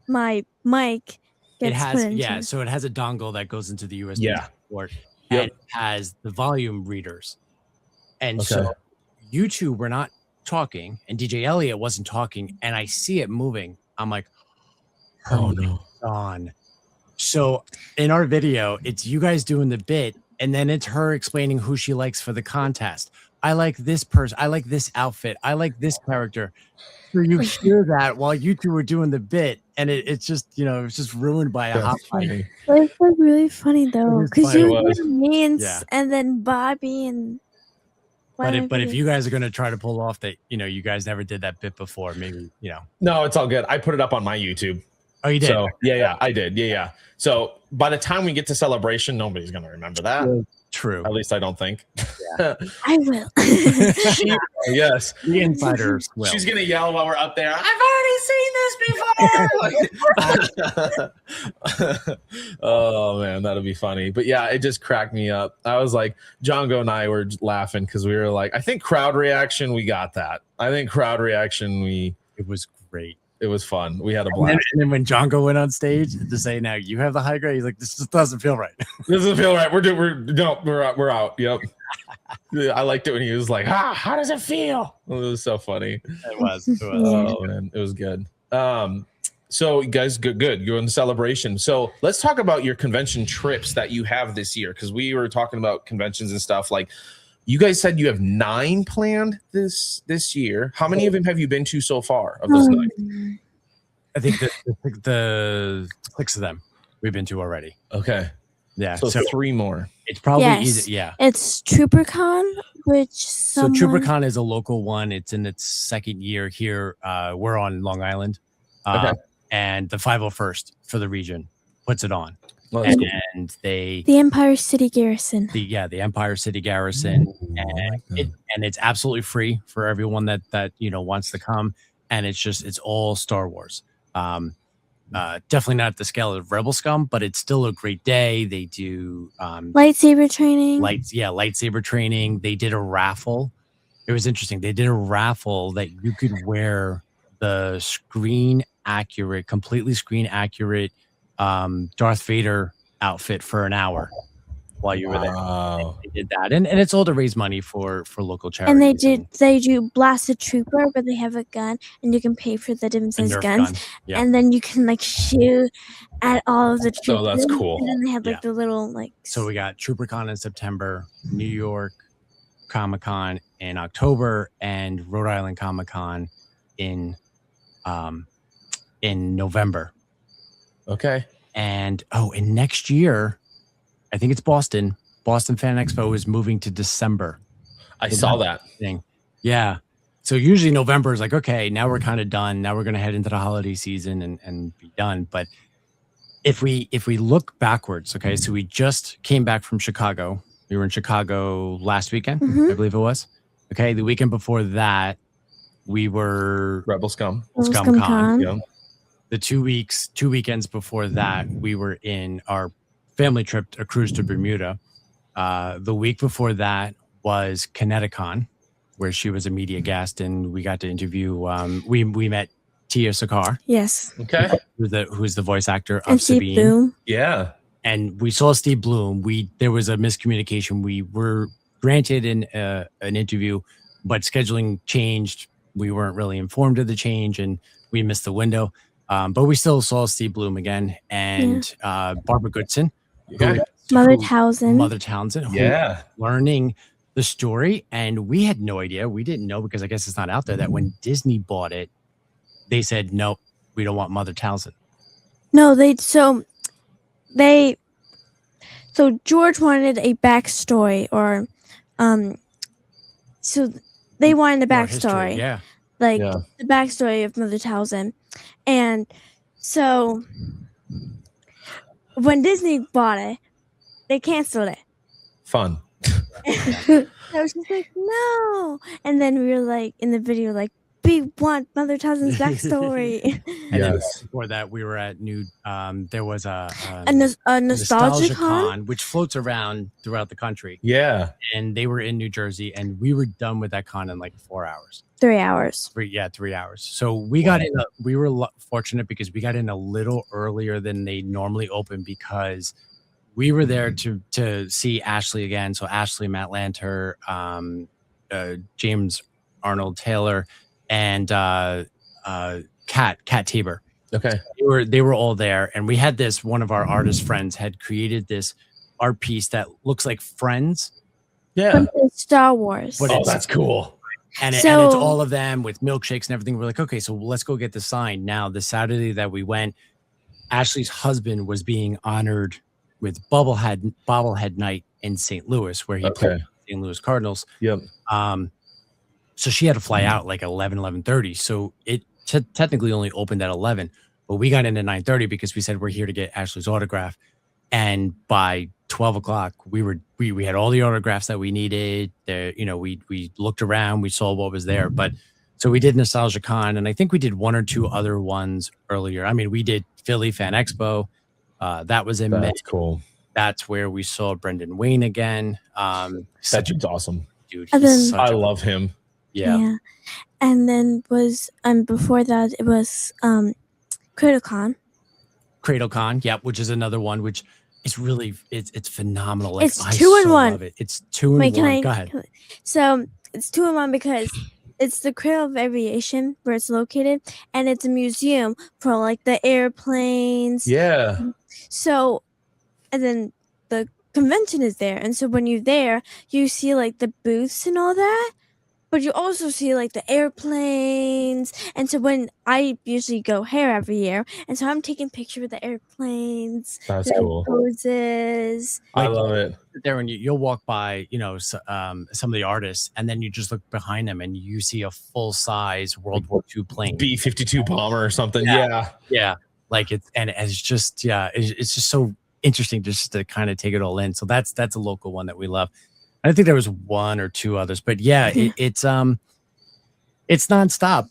my mic gets put into so it has a dongle that goes into the USB port, and it has the volume readers, and so you two were not talking, and DJ Elliott wasn't talking, and I see it moving. I'm like, oh no, on. So in our video, it's you guys doing the bit, and then it's her explaining who she likes for the contest. I like this person. I like this outfit. I like this character. So you hear that while you two were doing the bit, and it's just, it's just ruined by a hot mic. It's really funny though, because you hear me and then Bobby and. But if you guys are going to try to pull off that, you guys never did that bit before, maybe, No, it's all good. I put it up on my YouTube. Oh, you did? So, yeah, I did. Yeah. So by the time we get to Celebration, nobody's going to remember that. True. At least I don't think. Yeah. I will. Yes. The insiders will. She's going to yell while we're up there. I've already seen this before. Oh, man, that'll be funny. But yeah, it just cracked me up. I was like, Django and I were laughing because we were like, I think crowd reaction, we got that. It was great. It was fun. We had a blast. And then when Django went on stage to say, "Now you have the high grade," he's like, "This just doesn't feel right. This doesn't feel right. We're out. Yep." I liked it when he was like, how does it feel? It was so funny. It was. Oh man, it was good. So you guys, good. You're in the Celebration. So let's talk about your convention trips that you have this year, because we were talking about conventions and stuff. Like, you guys said you have 9 planned this year. How many of them have you been to so far of those 9? I think the 6 of them we've been to already. Okay. Yeah. So 3 more. It's probably easy. Yeah. It's TrooperCon, which So TrooperCon is a local one. It's in its second year here. We're on Long Island. Okay. And the 501st for the region puts it on. Well, that's cool. And they the Empire City Garrison. the Empire City Garrison, Ooh, I like that. and it's absolutely free for everyone that wants to come, and it's all Star Wars. Definitely not at the scale of Rebel Scum, but it's still a great day. They do Lightsaber training. lightsaber training. They did a raffle. It was interesting. They did a raffle that you could wear the completely screen accurate Darth Vader outfit for an hour while you were there. Wow. They did that, and it's all to raise money for local charities. And they do Blast a Trooper, where they have a gun, and you can pay for the different size Nerf guns, gun. Yeah. and then you can like shoot at all of the troopers. Oh, that's cool. And then they have like the little like. So we got TrooperCon in September, New York Comic-Con in October, and Rhode Island Comic-Con in November. Okay. And next year, I think it's Boston. Boston Fan Expo is moving to December. I saw that thing. Yeah. So usually November is like, okay, now we're kind of done. Now we're going to head into the holiday season and be done. But if we look backwards, okay, so we just came back from Chicago. We were in Chicago last weekend, I believe it was. Okay. The weekend before that, we were Rebel Scum. ScumCon. Yeah. The 2 weekends before that, we were in our family trip, a cruise to Bermuda. The week before that was Kineticon, where she was a media guest, and we got to interview. We met Tia Sakar. Yes. Okay. Who's the voice actor of And Steve Sabine. Bloom. Yeah. And we saw Steve Bloom. There was a miscommunication. We were granted an interview, but scheduling changed. We weren't really informed of the change, and we missed the window. But we still saw Steve Bloom again, and Barbara Goodson, Mother Townsend. Who learning the story. And we had no idea. We didn't know, because I guess it's not out there, that when Disney bought it, they said, nope, we don't want Mother Townsend. No, so George wanted a backstory, or so they wanted a backstory. History, the backstory of Mother Townsend. And so when Disney bought it, they canceled it. Fun. I was just like, no. And then we were like in the video, like, we want Mother Townsend's backstory. And then before that, we were at there was a Nostalgia Con, which floats around throughout the country. Yeah. And they were in New Jersey, and we were done with that con in like 4 hours. 3 hours. 3 hours. So we got in. We were fortunate because we got in a little earlier than they normally open, because we were there to see Ashley again. So Ashley, Matt Lanter, James Arnold Taylor, and Kat Tabor. Okay. They were all there, and we had this. One of our artist friends had created this art piece that looks like Friends. Yeah. But it's Star Wars. But that's cool. And it's all of them with milkshakes and everything. We're like, okay, so let's go get the sign. Now, the Saturday that we went, Ashley's husband was being honored with bobblehead night in St. Louis, where he played St. Louis Cardinals. Yep. So she had to fly out like 11:30. So it technically only opened at 11, but we got in at 9:30 because we said we're here to get Ashley's autograph. And by 12 o'clock, we had all the autographs that we needed. We looked around, we saw what was there. But so we did Nostalgia Con, and I think we did one or two other ones earlier. I mean, we did Philly Fan Expo. That was in May. That's cool. That's where we saw Brendan Wayne again. That dude's awesome. Dude, I love him. Yeah. And then before that, it was CradleCon. CradleCon, yeah, which is another one, which is really it's phenomenal. Like, it's 2 in 1. Love it. It's 2 in 1. Go ahead. So it's 2 in 1 because it's the Cradle of Aviation where it's located, and it's a museum for like the airplanes. Yeah. So, and then the convention is there, and so when you're there, you see like the booths and all that. but you also see like the airplanes. And so when I usually go here every year, and so I'm taking pictures with the airplanes, That's the cool. roses. I love it. There, and you'll walk by, some of the artists, and then you just look behind them, and you see a full size World War II plane, B-52 bomber or something. Yeah. Like it's just it's just so interesting just to kind of take it all in. So that's a local one that we love. I think there was one or two others, but it's nonstop.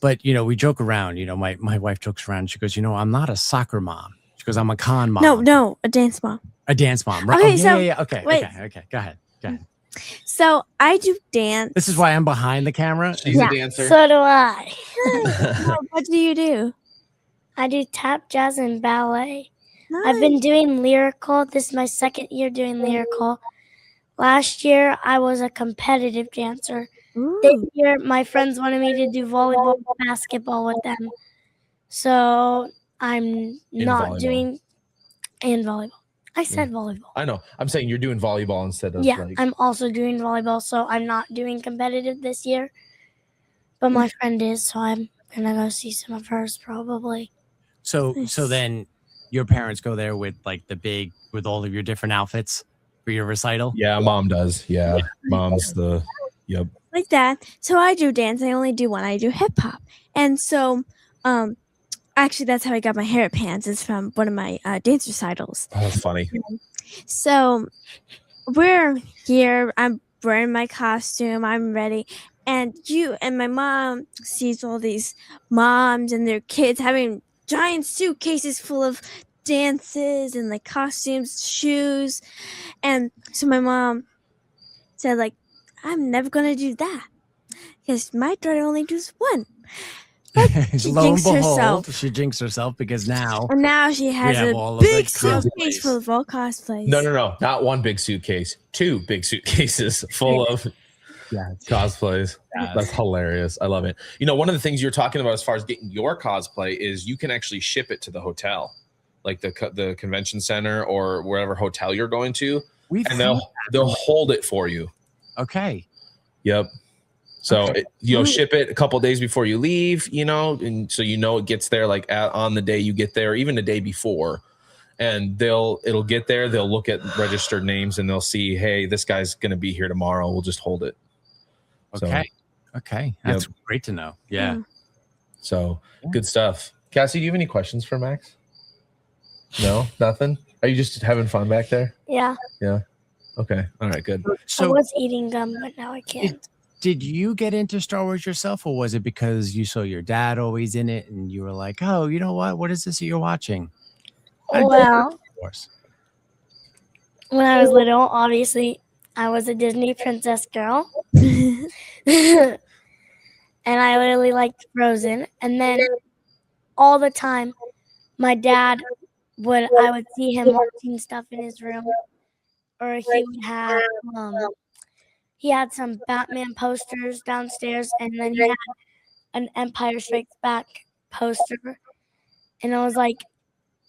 But we joke around. My wife jokes around. She goes, I'm not a soccer mom. She goes, I'm a con mom. No, a dance mom. A dance mom, right? Okay, Okay. wait. Okay. Go ahead. So I do dance. This is why I'm behind the camera. She's a dancer. So do I. What do you do? I do tap, jazz, and ballet. Nice. I've been doing lyrical. This is my second year doing lyrical. Last year, I was a competitive dancer. This year, my friends wanted me to do volleyball, basketball with them. So I'm not doing in volleyball. I said volleyball. I know. I'm saying you're doing volleyball instead of I'm also doing volleyball, so I'm not doing competitive this year. But my friend is, so I'm gonna go see some of hers probably. So then your parents go there with like with all of your different outfits for your recital? Yeah, mom does. Yeah. Mom's yep. Like that. So I do dance. I only do one. I do hip hop. And so actually that's how I got my hair pants. It's from one of my dance recitals. Oh, that's funny. So we're here. I'm wearing my costume. I'm ready. And my mom sees all these moms and their kids having giant suitcases full of dances and like costumes, shoes. And so my mom said, like, I'm never going to do that because my daughter only does one. But she jinxed herself. She jinxed herself because now she has a big suitcase full of all cosplays. No. Not one big suitcase. 2 big suitcases full of cosplays. That's hilarious. I love it. One of the things you're talking about as far as getting your cosplay is you can actually ship it to the hotel, like the convention center or wherever hotel you're going to, and they'll hold it for you. Okay. Yep. So ship it a couple days before you leave, and so it gets there like on the day you get there, or even the day before, and it'll get there. They'll look at registered names and they'll see, hey, this guy's going to be here tomorrow. We'll just hold it. Okay. That's great to know. Yeah. So good stuff. Cassie, do you have any questions for Max? No, nothing. Are you just having fun back there? Yeah. Yeah. Okay. All right. Good. So I was eating gum, but now I can't. Did you get into Star Wars yourself, or was it because you saw your dad always in it and you were like, oh, you know what? What is this that you're watching? Well, when I was little, obviously, I was a Disney princess girl. And I literally liked Frozen. And then all the time, my dad I would see him watching stuff in his room. Or he would have he had some Batman posters downstairs, and then he had an Empire Strikes Back poster. And I was like,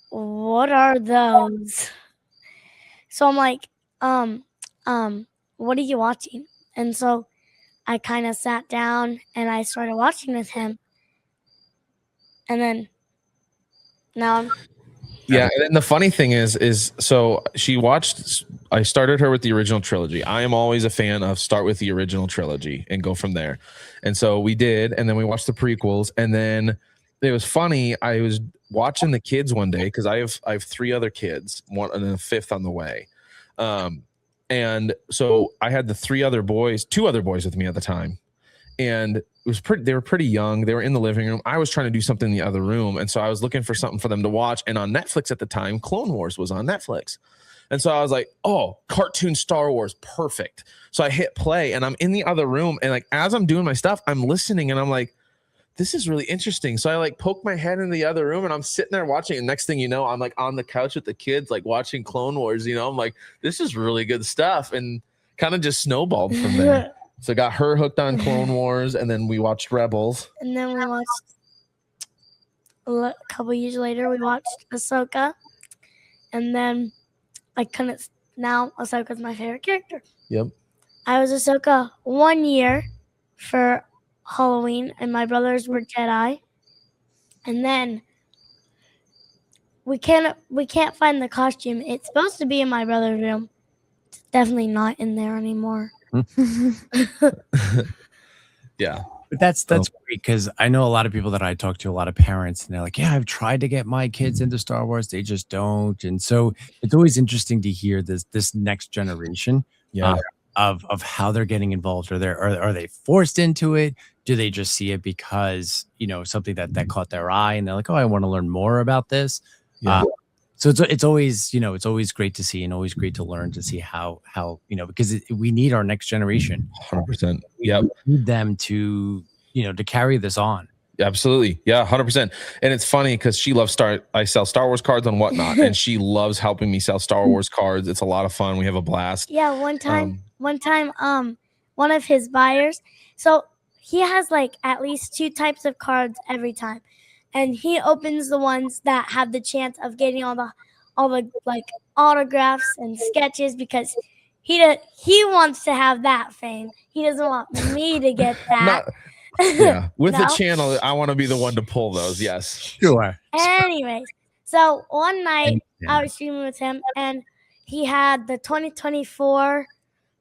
what are those? So I'm like, what are you watching? And so I kind of sat down and I started watching with him. And then now I'm... Yeah, and the funny thing is so she watched. I started her with the original trilogy. I am always a fan of start with the original trilogy and go from there. And so we did, and then we watched the prequels, and then it was funny. I was watching the kids one day because I have 3 other kids, one and then a 5th on the way. And so I had the 2 other boys with me at the time, and it was they were pretty young. They were in the living room. I was trying to do something in the other room. And so I was looking for something for them to watch. And on Netflix at the time, Clone Wars was on Netflix. And so I was like, oh, cartoon Star Wars, perfect. So I hit play and I'm in the other room. And like, as I'm doing my stuff, I'm listening and I'm like, this is really interesting. So I like poke my head in the other room and I'm sitting there watching. And next thing you know, I'm like on the couch with the kids, like watching Clone Wars, I'm like, this is really good stuff. And kind of just snowballed from there. So got her hooked on Clone Wars, and then we watched Rebels. And then we watched, a couple years later, we watched Ahsoka. And then now Ahsoka's my favorite character. Yep. I was Ahsoka 1 year for Halloween, and my brothers were Jedi. And then we can't find the costume. It's supposed to be in my brother's room. It's definitely not in there anymore. Yeah. But that's great, because I know a lot of people that I talk to, a lot of parents, and they're like, yeah, I've tried to get my kids into Star Wars. They just don't. And so it's always interesting to hear this next generation of how they're getting involved. Are they forced into it? Do they just see it because, something that caught their eye and they're like, oh, I want to learn more about this. Yeah. So it's always, it's always great to see and always great to learn to see how because we need our next generation. 100%. Yeah. We need them to, to carry this on. Absolutely. Yeah, 100%. And it's funny because she loves I sell Star Wars cards and whatnot, and she loves helping me sell Star Wars cards. It's a lot of fun. We have a blast. Yeah, one time, one of his buyers, so he has like at least 2 types of cards every time. And he opens the ones that have the chance of getting all the like autographs and sketches, because he wants to have that fame. He doesn't want me to get that. Yeah, with the channel, I want to be the one to pull those. Yes, sure. Anyways, so one night I was streaming with him, and he had the 2024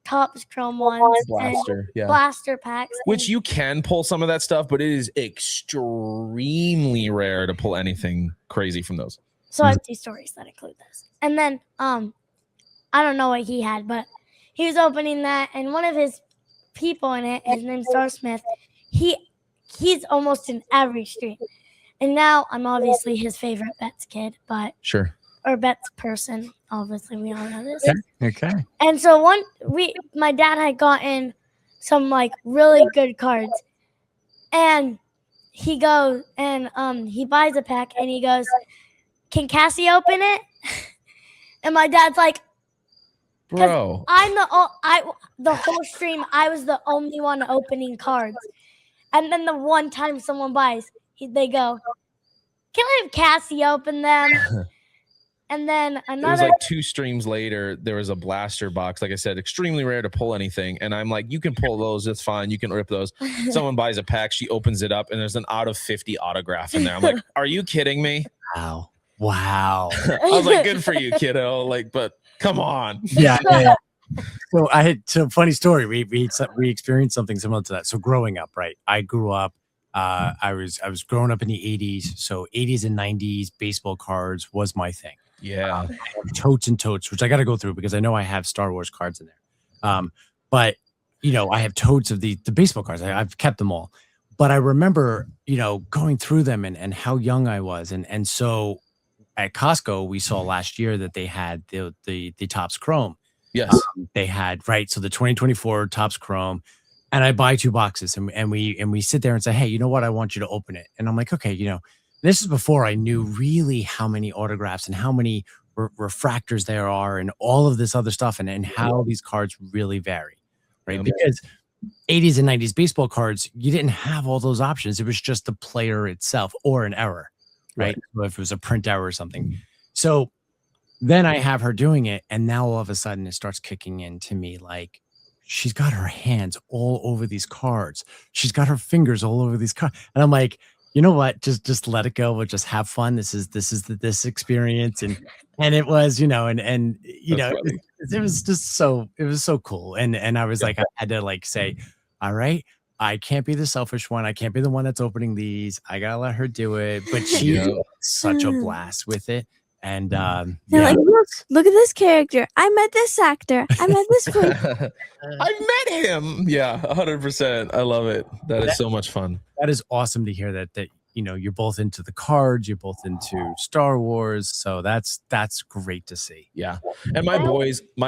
Topps Chrome ones, blaster packs, which you can pull some of that stuff, but it is extremely rare to pull anything crazy from those. So I have 2 stories that include this. And then I don't know what he had, but he was opening that, and one of his people in it, his name's Star Smith, he's almost in every stream. And now I'm obviously his favorite Bets kid, but or Bets person. Obviously, we all know this. Okay. And so my dad had gotten some like really good cards, and he goes and he buys a pack, and he goes, "Can Cassie open it?" And my dad's like, "Bro, I'm the whole stream I was the only one opening cards." And then the one time someone buys, they go, "Can I have Cassie open them?" And then it was like 2 streams later, there was a blaster box. Like I said, extremely rare to pull anything. And I'm like, you can pull those. That's fine. You can rip those. Someone buys a pack. She opens it up, and there's an out of 50 autograph in there. I'm like, are you kidding me? Wow. I was like, good for you, kiddo. Like, but come on. Yeah. So funny story. We experienced something similar to that. So growing up, right? I grew up. I was growing up in the 80s. So 80s and 90s baseball cards was my thing. Yeah. Totes and totes, which I got to go through because I know I have Star Wars cards in there. But I have totes of the baseball cards. I've kept them all. But I remember, going through them and how young I was. And so at Costco, we saw last year that they had the Topps Chrome. Yes. They had, right. So the 2024 Topps Chrome, and I buy 2 boxes and we sit there and say, hey, you know what? I want you to open it. And I'm like, okay, this is before I knew really how many autographs and how many refractors there are and all of this other stuff and how these cards really vary, right? Because 80s and 90s baseball cards, you didn't have all those options. It was just the player itself or an error, right? So if it was a print error or something. So then I have her doing it, and now all of a sudden it starts kicking in to me like, she's got her hands all over these cards. She's got her fingers all over these cards. And I'm like, you know what? Just let it go. We'll just have fun. This is this experience. And it was, it was just so cool. And I was like, I had to like say, all right, I can't be the selfish one. I can't be the one that's opening these. I gotta let her do it. But she had such a blast with it. And like, look at this character. I met this actor. I met this person. I met him. Yeah, 100%. I love it. That is so much fun. That is awesome to hear that you're both into the cards, you're both into Star Wars. So that's great to see. Yeah. And my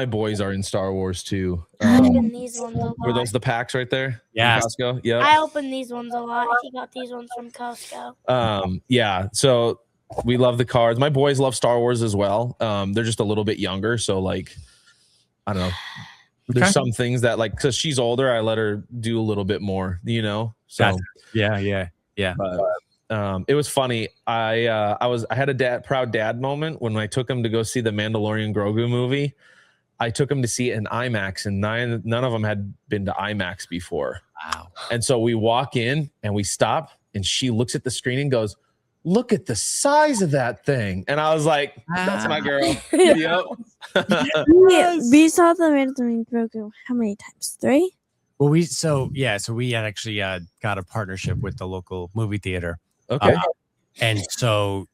boys are in Star Wars too. I open these ones a lot. Were those the packs right there? Yeah. Costco? Yeah. I open these ones a lot. He got these ones from Costco. Yeah. So we love the cards. My boys love Star Wars as well. They're just a little bit younger, so like, I don't know. There's some things that like, because she's older, I let her do a little bit more, So gotcha. Yeah. But, it was funny. I had a proud dad moment when I took him to go see the Mandalorian Grogu movie. I took them to see it in IMAX, and none of them had been to IMAX before. Wow. And so we walk in and we stop, and she looks at the screen and goes, "Look at the size of that thing." And I was like, "That's my girl." Yep. We saw the randomly broken how many times? 3? Well, we had actually got a partnership with the local movie theater. Okay. And so,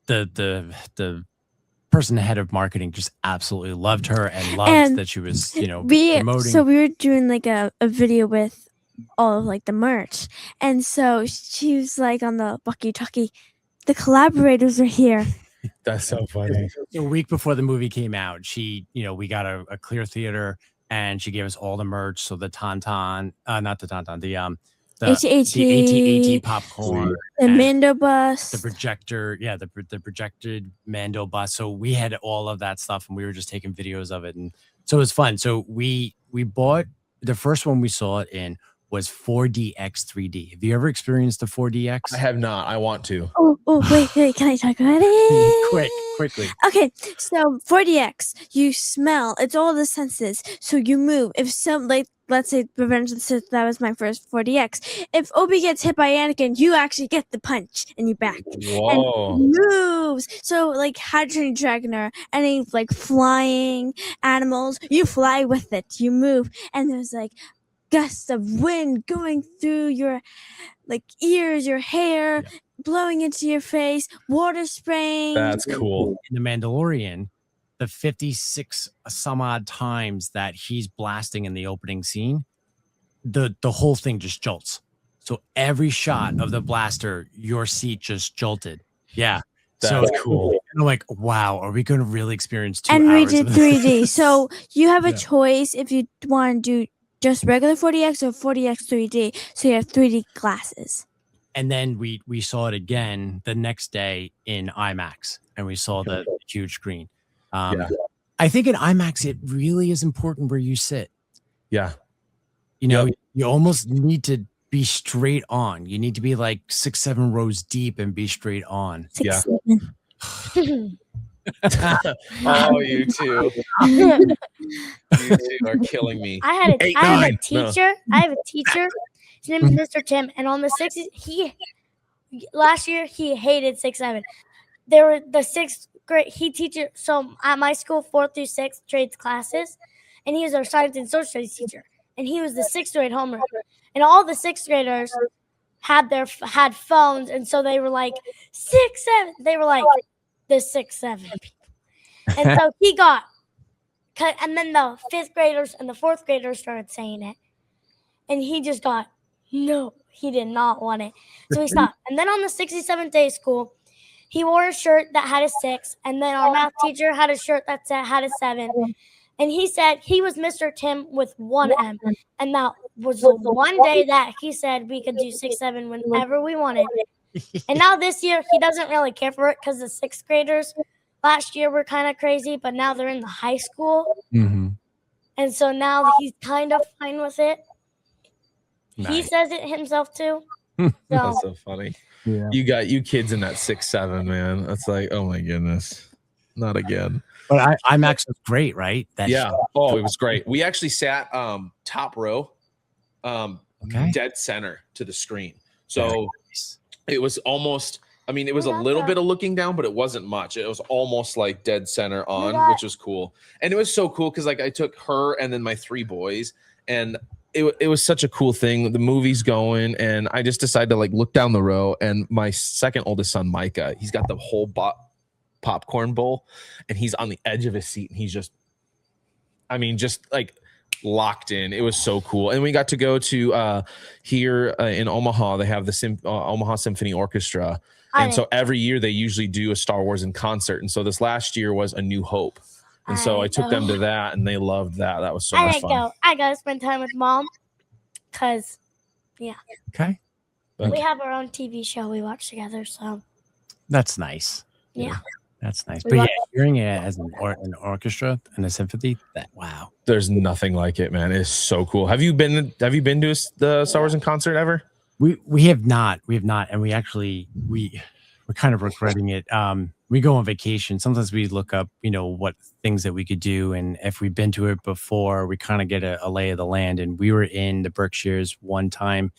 the person head of marketing just absolutely loved her and loved that she was, promoting. So we were doing like a video with all of like the merch, and so she was like on the walkie-talkie, "The collaborators are here." That's so funny. A week before the movie came out, we got a clear theater, and she gave us all the merch. So the Tauntaun, not the Tauntaun, the AT-AT popcorn, the Mando bus, the projector, the projected Mando bus. So we had all of that stuff, and we were just taking videos of it, and so it was fun. So we bought the first one we saw it in was 4DX 3D. Have you ever experienced the 4DX? I have not. I want to. Oh, wait, can I talk about it? Quickly. Okay, so 4DX, you smell, it's all the senses, so you move. If let's say Revenge of the Sith, that was my first 4DX. If Obi gets hit by Anakin, you actually get the punch and you back. Whoa. And moves. So like How to Train Your Dragon or any like flying animals, you fly with it, you move, and there's like gusts of wind going through your like ears, your hair, blowing into your face, water spraying. That's cool. In The Mandalorian, the 56 some odd times that he's blasting in the opening scene, the whole thing just jolts. So every shot of the blaster, your seat just jolted. Yeah. That's cool. And I'm like, wow, are we going to really experience 2 and hours? we did 3D. So you have a choice if you want to do just regular 4DX or 4DX 3D. So you have 3D glasses. And then we saw it again the next day in IMAX, and we saw the huge screen. I think in IMAX, it really is important where you sit. Yeah. You almost need to be straight on. You need to be like 6-7 rows deep and be straight on. 6-7. Oh, you two. You two are killing me. I have a teacher. His name is Mr. Tim, and on the 60s, last year he hated 6-7. There were the 6th grade. He teaches at my school 4th through 6th trades classes, and he was our science and social studies teacher. And he was the 6th grade homeroom, and all the 6th graders had phones, and so they were like 6-7. They were like the 6-7 people, and so he got. And then the 5th graders and the 4th graders started saying it, and he just got. No, he did not want it. So he stopped. And then on the 67th day of school, he wore a shirt that had a 6. And then our math teacher had a shirt that had a 7. And he said he was Mr. Tim with 1 M. And that was the one day that he said we could do 6-7 whenever we wanted. And now this year, he doesn't really care for it because the 6th graders last year were kind of crazy. But now they're in the high school. Mm-hmm. And so now he's kind of fine with it. Nice. He says it himself too. That's so funny. Yeah. You got you kids in that 6-7, man. That's like, oh my goodness. Not again. But IMAX was great, right? Oh, it was great. We actually sat top row, dead center to the screen. So it was almost, it was a little bit of looking down, but it wasn't much. It was almost like dead center on, which was cool. And it was so cool because like I took her and then my 3 boys, and it was such a cool thing. The movie's going, and I just decided to like look down the row, and my second oldest son, Micah, he's got the whole popcorn bowl, and he's on the edge of his seat, and he's just like locked in. It was so cool. And we got to go to here in Omaha. They have the Omaha Symphony Orchestra, and so every year they usually do a Star Wars in concert. And so this last year was A New Hope. And so I took them to that, and they loved that. That was so much fun. I gotta spend time with Mom, cause Okay. we have our own TV show we watch together. So that's nice. Yeah. That's nice. But hearing it as an orchestra and a symphony, wow. There's nothing like it, man. It's so cool. Have you been to the Star Wars in concert ever? We have not. We have not, and we're kind of regretting it. we go on vacation, sometimes we look up, what things that we could do. And if we've been to it before, we kind of get a lay of the land. And we were in the Berkshires one time,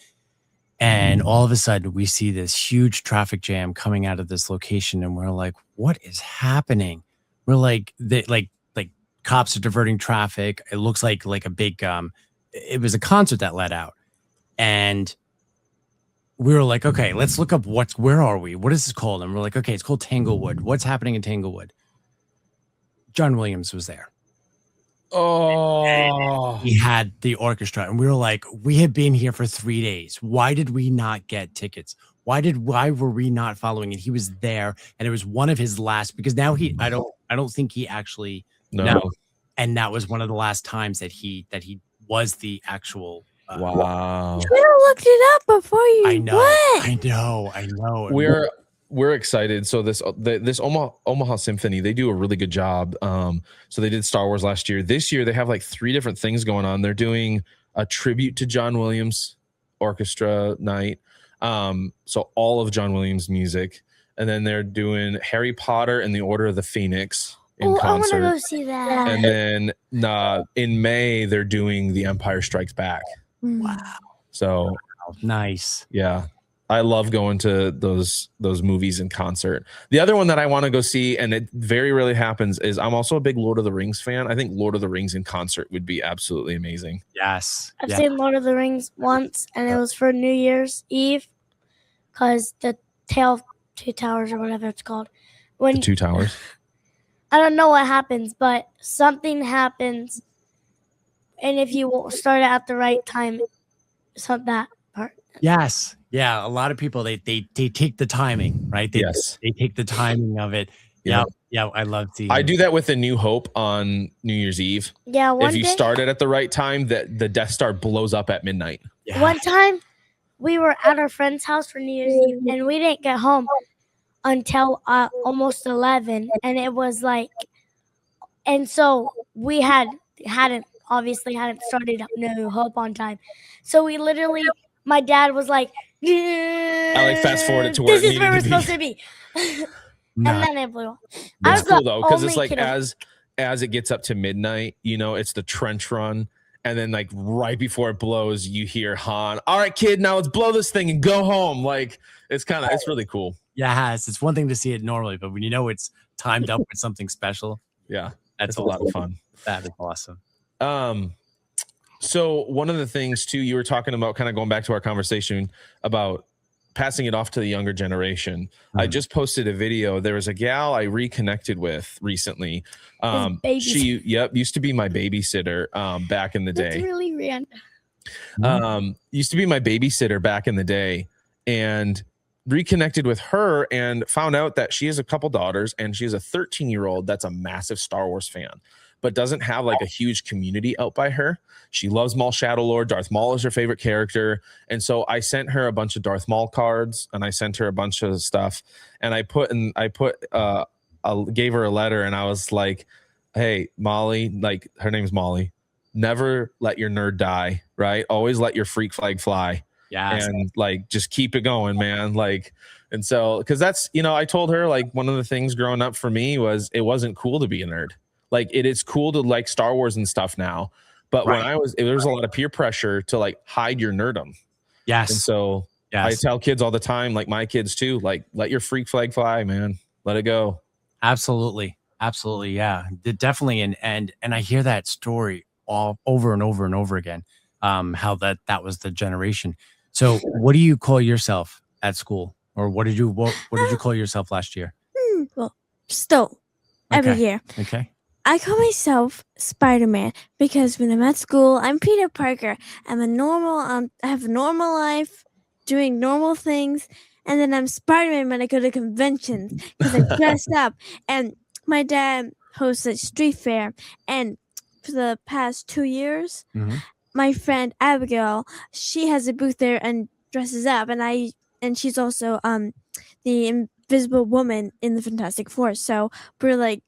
and all of a sudden we see this huge traffic jam coming out of this location. And we're like, what is happening? We're like, like cops are diverting traffic. It looks like a big, it was a concert that let out. And we were like, okay, let's look up where are we? What is this called? And we're like, okay, it's called Tanglewood. What's happening in Tanglewood? John Williams was there. Oh, He had the orchestra, and we were like, we have been here for 3 days. Why did we not get tickets? Why were we not following it? He was there, and it was one of his last, because now I don't think he actually no. And that was one of the last times that he was the actual. Wow. You should have looked it up before you went. I know. We're excited. So this Omaha Symphony, they do a really good job. So they did Star Wars last year. This year they have like 3 different things going on. They're doing a tribute to John Williams orchestra night. So all of John Williams music, and then they're doing Harry Potter and the Order of the Phoenix in concert. I want to go see that. And then in May they're doing The Empire Strikes Back. Wow. So nice. Yeah. I love going to those movies in concert. The other one that I want to go see, and it very rarely happens, is I'm also a big Lord of the Rings fan. I think Lord of the Rings in concert would be absolutely amazing. Yes. I've seen Lord of the Rings once, and it was for New Year's Eve, because the Tale of Two Towers, or whatever it's called. The Two Towers. I don't know what happens, but something happens, and if you start it at the right time, that part. Yes. Yeah. A lot of people, they take the timing, right? They take the timing of it. Yeah. Yeah. I love seeing. I do that with A New Hope on New Year's Eve. Yeah. If you start it at the right time, that the Death Star blows up at midnight. Yeah. One time we were at our friend's house for New Year's Eve, and we didn't get home until almost 11. And it was like, and so we hadn't started New Hope on time. So we literally, my dad was like, I fast forward it to where this is where we're supposed to be. No. And then it blew up. That's cool though, because it's like as it gets up to midnight, it's the trench run, and then like right before it blows, you hear Han. All right, kid, now let's blow this thing and go home. Like it's really cool. Yes, it's one thing to see it normally, but when it's timed up with something special, yeah, that's a lot of fun. That is awesome. So one of the things too, you were talking about, kind of going back to our conversation about passing it off to the younger generation. I just posted a video. There was a gal I reconnected with recently. She used to be my babysitter back in the day. That's really random. Used to be my babysitter back in the day, and reconnected with her and found out that she has a couple daughters, and she has a 13-year-old that's a massive Star Wars fan, but doesn't have like a huge community out by her. She loves Maul Shadow Lord. Darth Maul is her favorite character. And so I sent her a bunch of Darth Maul cards, and I sent her a bunch of stuff. And I gave her a letter, and I was like, hey, Molly, like her name's Molly, never let your nerd die, right? Always let your freak flag fly. Yeah. And like, just keep it going, man. Like, and so, cause that's, I told her like one of the things growing up for me was it wasn't cool to be a nerd. Like it is cool to like Star Wars and stuff now. But when there was a lot of peer pressure to like hide your nerdom. Yes. And so I tell kids all the time, like my kids too, like let your freak flag fly, man. Let it go. Absolutely. Absolutely. Yeah, definitely. And I hear that story all over and over and over again. How that was the generation. So what do you call yourself at school? Or what did you call yourself last year? Well, still every year. Okay. I call myself Spider-Man because when I'm at school, I'm Peter Parker. I'm a normal. I have a normal life, doing normal things, and then I'm Spider-Man when I go to conventions because I dress up. And my dad hosts a street fair, and for the past 2 years, my friend Abigail, she has a booth there and dresses up, and she's also the Invisible Woman in the Fantastic Four. So we're like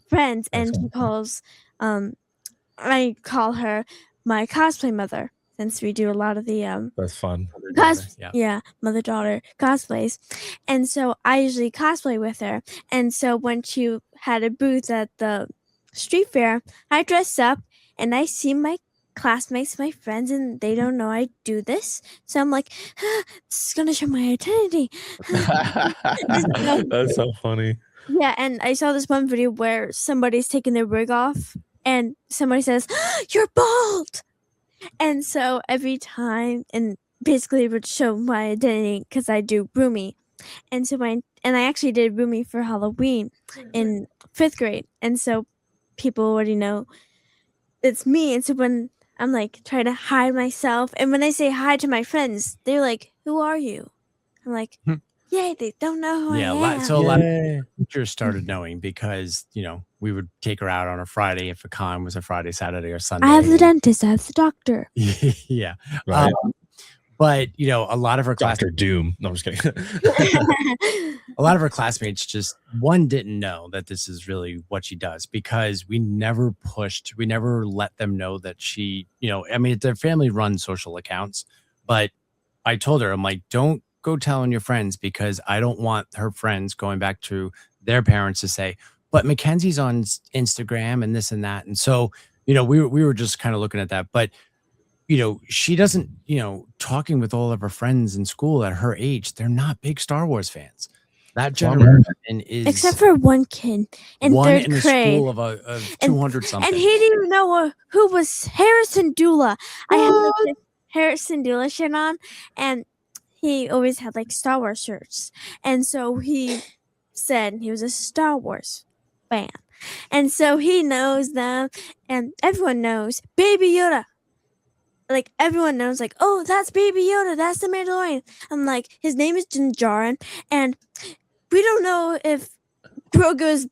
friends, and she calls I call her my cosplay mother. since we do a lot of the That's fun. mother-daughter cosplays. And so I usually cosplay with her. And so when she had a booth at the street fair, I dress up and I see my classmates, my friends, and they don't know I do this. So I'm like, this is gonna show my identity. That's so funny. Yeah, and I saw this one video where somebody's taking their wig off and somebody says, "You're bald." And so every time, and basically it would show my identity because I do Rumi. And so I actually did Rumi for Halloween in 5th grade. And so people already know it's me. And so when I'm like trying to hide myself, and when I say hi to my friends, they're like, "Who are you?" I'm like, "Yay, they don't know who I am." So a lot of teachers started knowing because, we would take her out on a Friday if a con was a Friday, Saturday, or Sunday. I have the dentist. I have the doctor. Yeah. Right. But, a lot of her Dr. Doom. No, I'm just kidding. a lot of her classmates just, one, didn't know that this is really what she does because we never let them know that she, their family runs social accounts, but I told her, I'm like, don't go telling your friends because I don't want her friends going back to their parents to say, but Mackenzie's on Instagram and this and that. And so, we were just kind of looking at that, but she doesn't, talking with all of her friends in school at her age, they're not big Star Wars fans. That generation is except for one kid in one 3rd in a grade. school of 200 something. And he didn't even know who was Hera Syndulla. I had the Hera Syndulla shirt on, and he always had like Star Wars shirts. And so he said he was a Star Wars fan. And so he knows them, and everyone knows Baby Yoda. Like, everyone knows, like, oh, that's Baby Yoda. That's the Mandalorian. I'm like, his name is Din Djarin, and we don't know if Grogu is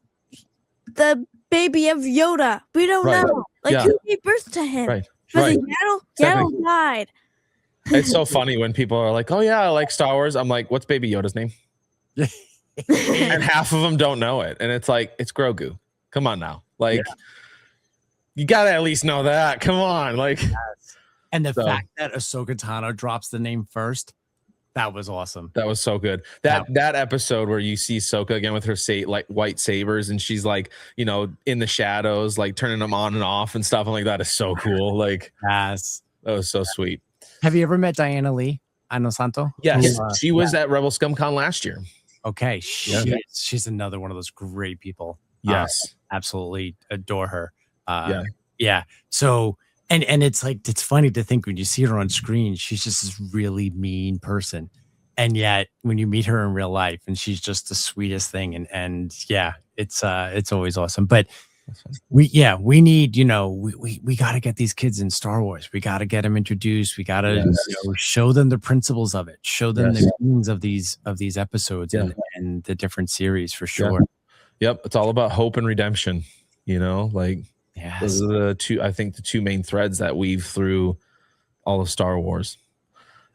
the baby of Yoda. We don't know. Like, who gave birth to him? Right. Was it Yaddle died. It's so funny when people are like, oh, yeah, I like Star Wars. I'm like, what's Baby Yoda's name? And half of them don't know it. And it's like, it's Grogu. Come on now. Like, you got to at least know that. Come on. Like, and the fact that Ahsoka Tano drops the name first, that was awesome. That was so good. That episode where you see Ahsoka again with her white sabers, and she's like, in the shadows, like turning them on and off and stuff. I'm like, that is so cool. Like, yes, that was so sweet. Have you ever met Diana Lee Ano Santo? Yes, she was at Rebel ScumCon last year. Okay, she's another one of those great people. Yes, absolutely adore her. Yeah. So. And it's like, it's funny to think when you see her on screen, she's just this really mean person. And yet when you meet her in real life, and she's just the sweetest thing. And it's always awesome. But we need, we got to get these kids in Star Wars. We got to get them introduced. We got to show them the principles of it, show them the meanings of these episodes and the different series for sure. Yep. It's all about hope and redemption, like. Yes. Those are the two main threads that weave through all of Star Wars.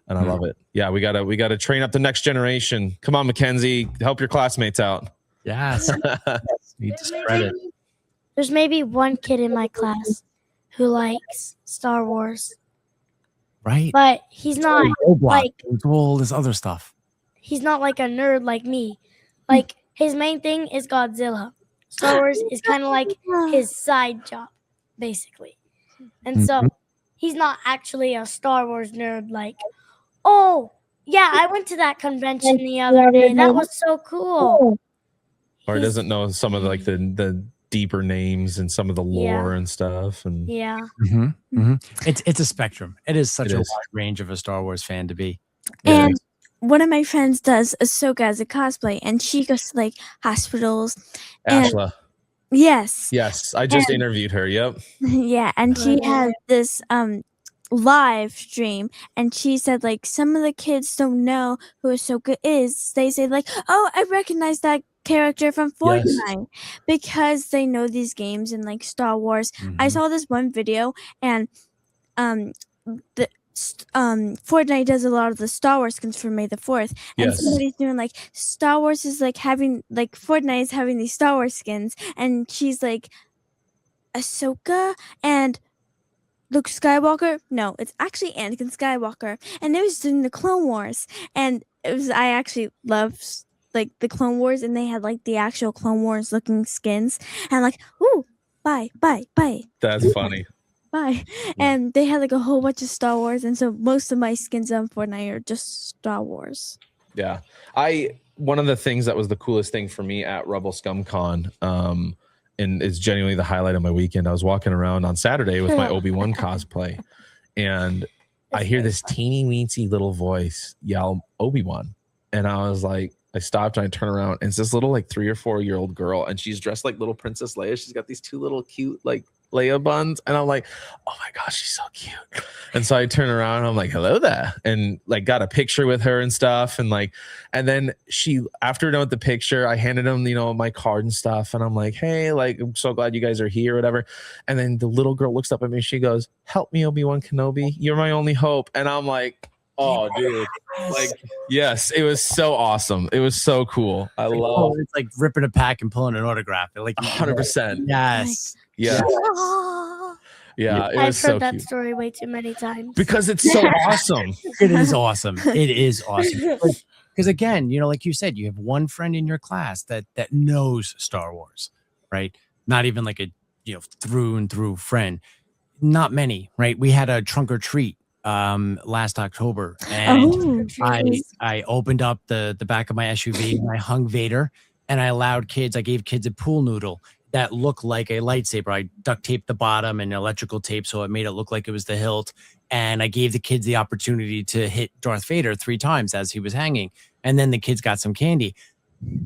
And I love it. Yeah, we gotta train up the next generation. Come on, Mackenzie, help your classmates out. Yes. Need to spread it. There's maybe one kid in my class who likes Star Wars. Right. But he's not like all this other stuff. He's not like a nerd like me. Like, his main thing is Godzilla. Star Wars is kind of like his side job, basically. And so he's not actually a Star Wars nerd like, oh, yeah, I went to that convention the other day. That was so cool. Or he doesn't know some of the deeper names and some of the lore and stuff. And It's a spectrum. It is such a wide range of a Star Wars fan to be. And one of my friends does Ahsoka as a cosplay, and she goes to like hospitals. Ashla. Yes. I just interviewed her. Yep. Yeah, and she had this live stream, and she said like some of the kids don't know who Ahsoka is. They say like, "Oh, I recognize that character from Fortnite," because they know these games and like Star Wars. I saw this one video, and Fortnite does a lot of the Star Wars skins for May the 4th, and somebody's doing like Star Wars is like having like Fortnite is having these Star Wars skins, and she's like Ahsoka, and Luke Skywalker? No, it's actually Anakin Skywalker. And it was during the Clone Wars. And I actually loved like the Clone Wars, and they had like the actual Clone Wars looking skins. And I'm like, ooh, bye. That's funny. Bye. Yeah. And they had like a whole bunch of Star Wars. And so most of my skins on Fortnite are just Star Wars. Yeah. One of the things that was the coolest thing for me at Rebel Scum Con, and it's genuinely the highlight of my weekend. I was walking around on Saturday with my Obi-Wan cosplay, and I hear this teeny weensy little voice yell Obi-Wan. And I was like, I stopped and I turn around, and it's this little like 3 or 4 year old girl, and she's dressed like little Princess Leia. She's got these 2 little cute like Leia buns, and I'm like, oh my gosh, she's so cute. And so I turn around and I'm like, hello there, and like got a picture with her and stuff, and then she, after done with the picture, I handed him my card and stuff, and I'm like, hey, like, I'm so glad you guys are here, whatever. And then the little girl looks up at me and she goes, help me, Obi-Wan Kenobi, you're my only hope. And I'm like, oh dude, like, yes, it was so awesome. It was so cool. I love it's like ripping a pack and pulling an autograph. Like 100%. Yes. Yeah. Yeah. It was I've so heard that cute. story way too many times. Because it's so awesome. It is awesome. It is awesome. Because again, like you said, you have one friend in your class that knows Star Wars, right? Not even like a through and through friend. Not many, right? We had a trunk or treat last October, and I opened up the back of my SUV and I hung Vader, and I gave kids a pool noodle that looked like a lightsaber. I duct taped the bottom and electrical tape so it made it look like it was the hilt, and I gave the kids the opportunity to hit Darth Vader 3 times as he was hanging, and then the kids got some candy.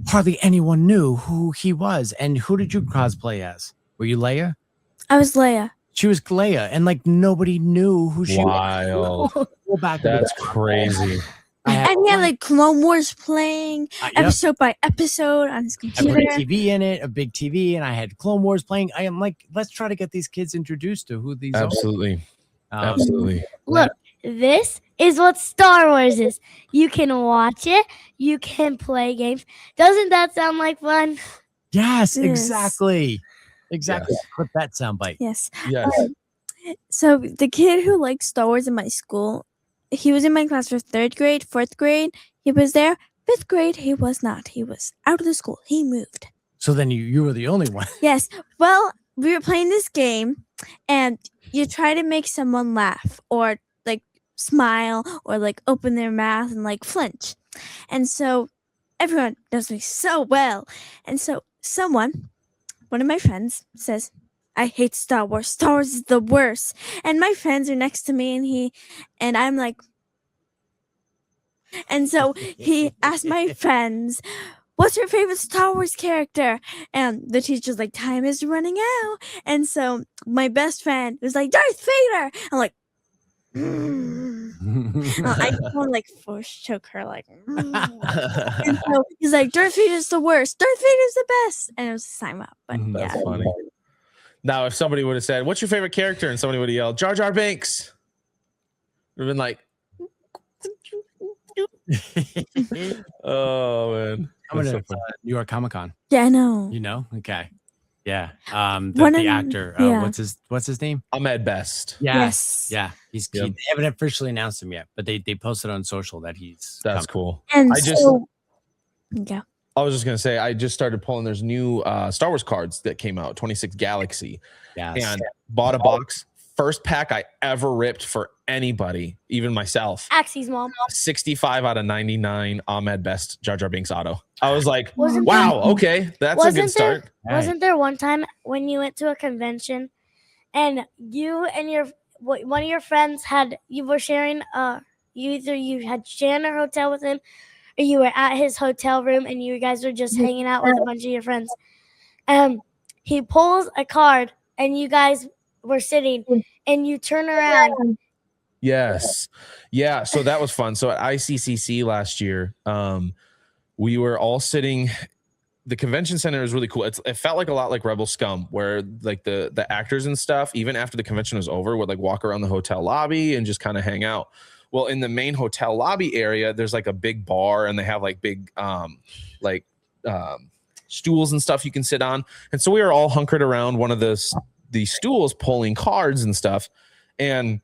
Hardly anyone knew who he was. And who did you cosplay as? Were you Leia? I was Leia. She was Leia, and like nobody knew who she was. Wild. Go back. That's crazy. And he had like Clone Wars playing episode by episode on his I computer. put a TV in it, a big TV, and I had Clone Wars playing. I am like, let's try to get these kids introduced to who these Absolutely. are. Absolutely. Look, this is what Star Wars is. You can watch it. You can play games. Doesn't that sound like fun? Yes, Yes. Exactly. Exactly. Yes. Clip that soundbite. Yes. Yes. So the kid who likes Star Wars in my school, he was in my class for 3rd grade, 4th grade. He was there. 5th grade, he was not. He was out of the school. He moved. So then you were the only one. Yes. Well, we were playing this game, and you try to make someone laugh or like smile or like open their mouth and like flinch. And so everyone knows me so well. And so one of my friends says, I hate Star Wars. Star Wars is the worst. And my friends are next to me, and I'm like, and so he asked my friends, what's your favorite Star Wars character? And the teacher's like, time is running out. And so my best friend was like, Darth Vader. I'm like, I just want to like force choke her, like, and so he's like, Darth Vader's the worst. Darth Vader's the best. And it was a time up. But That's yeah. funny. Now, if somebody would have said, what's your favorite character? And somebody would have yelled, Jar Jar Binks. Would have been like, oh, man. I'm That's gonna so funny. New York Comic Con. Yeah, I know. You know? Okay. Yeah. One The of- actor. yeah. What's his name? Ahmed Best. Yeah. Yes. Yeah. They haven't officially announced him yet, but they posted on social that he's That's coming. cool. And I just- so, yeah. I was just going to say, I just started pulling, there's new Star Wars cards that came out, 26 Galaxy, Yes. and bought a box. First pack I ever ripped for anybody, even myself. Axie's mom. 65 out of 99 Ahmed Best Jar Jar Binks auto. I was like, Wasn't wow, okay, that's a good wasn't there- start. Wasn't there one time when you went to a convention and you and one of your friends you were sharing you had shared a hotel with him, or you were at his hotel room and you guys were just hanging out with a bunch of your friends. He pulls a card and you guys were sitting and you turn around. Yes. Yeah. So that was fun. So at ICCC last year, we were all sitting. The convention center is really cool. It felt like a lot like Rebel Scum, where like the actors and stuff, even after the convention was over, would like walk around the hotel lobby and just kind of hang out. Well, in the main hotel lobby area, there's like a big bar and they have like big stools and stuff you can sit on. And so we were all hunkered around one of the stools pulling cards and stuff. And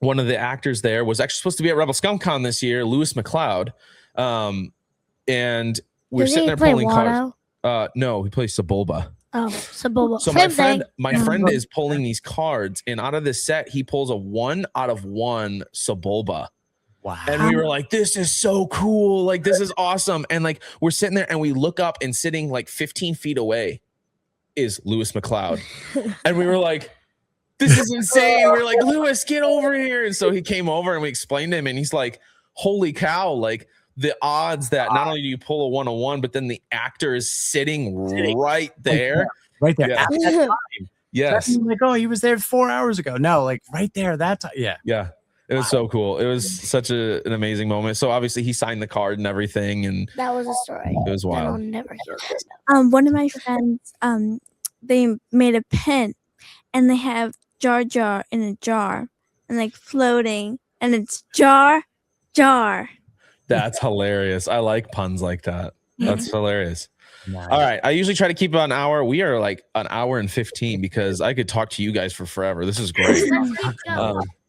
one of the actors there was actually supposed to be at Rebel Scum Con this year, Lewis McLeod. And we're Does sitting he there play pulling cards. Watto? No, he plays Sebulba. Oh, Sabulba. So Same thing. my friend is pulling these cards, and out of this set, he pulls a 1 out of 1 Sebulba. Wow. And we were like, this is so cool. Like, this is awesome. And like, we're sitting there and we look up, and sitting like 15 feet away is Lewis McLeod. And we were like, this is insane. We were like, Lewis, get over here. And so he came over and we explained to him, and he's like, holy cow. Like, the odds that not only do you pull a 101, but then the actor is sitting right there. Right there. Yeah. At that time. Yes. Like, oh, he was there 4 hours ago. No, like right there. That time. Yeah. Yeah. It was so cool. It was such an amazing moment. So obviously he signed the card and everything, and That was a story. it was That I'll wild. never hear. One of my friends, they made a pen, and they have Jar Jar in a jar, and like floating, and it's Jar Jar. That's hilarious. I like puns like that. That's hilarious. Nice. All right. I usually try to keep it an hour. We are like an hour and 15 because I could talk to you guys for forever. This is great.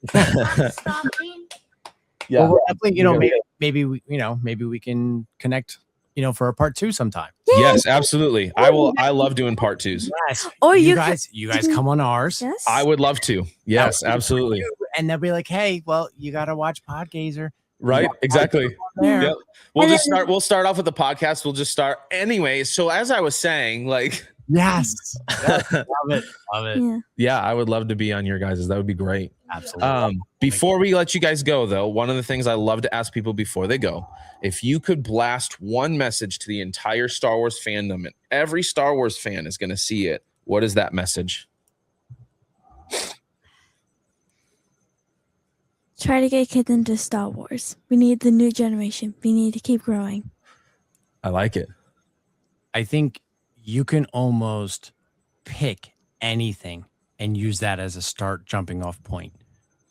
Stop being. Yeah. Well, we're definitely, maybe we can connect, for a part 2 sometime. Yes, absolutely. I love doing part 2s. Yes. Or you you guys come on ours. Yes. I would love to. Yes, absolutely. And they'll be like, hey, well, you got to watch Podgazer. Right. Exactly. There. Yep. We'll start off with the podcast. We'll just start anyway. So as I was saying, like, Yes. Love it. Yeah. yeah, I would love to be on your guys'. That would be great. Absolutely. Before we let you guys go, though, one of the things I love to ask people before they go, if you could blast one message to the entire Star Wars fandom, and every Star Wars fan is going to see it, what is that message? Try to get kids into Star Wars. We need the new generation. We need to keep growing. I like it. I think you can almost pick anything and use that as a start jumping off point.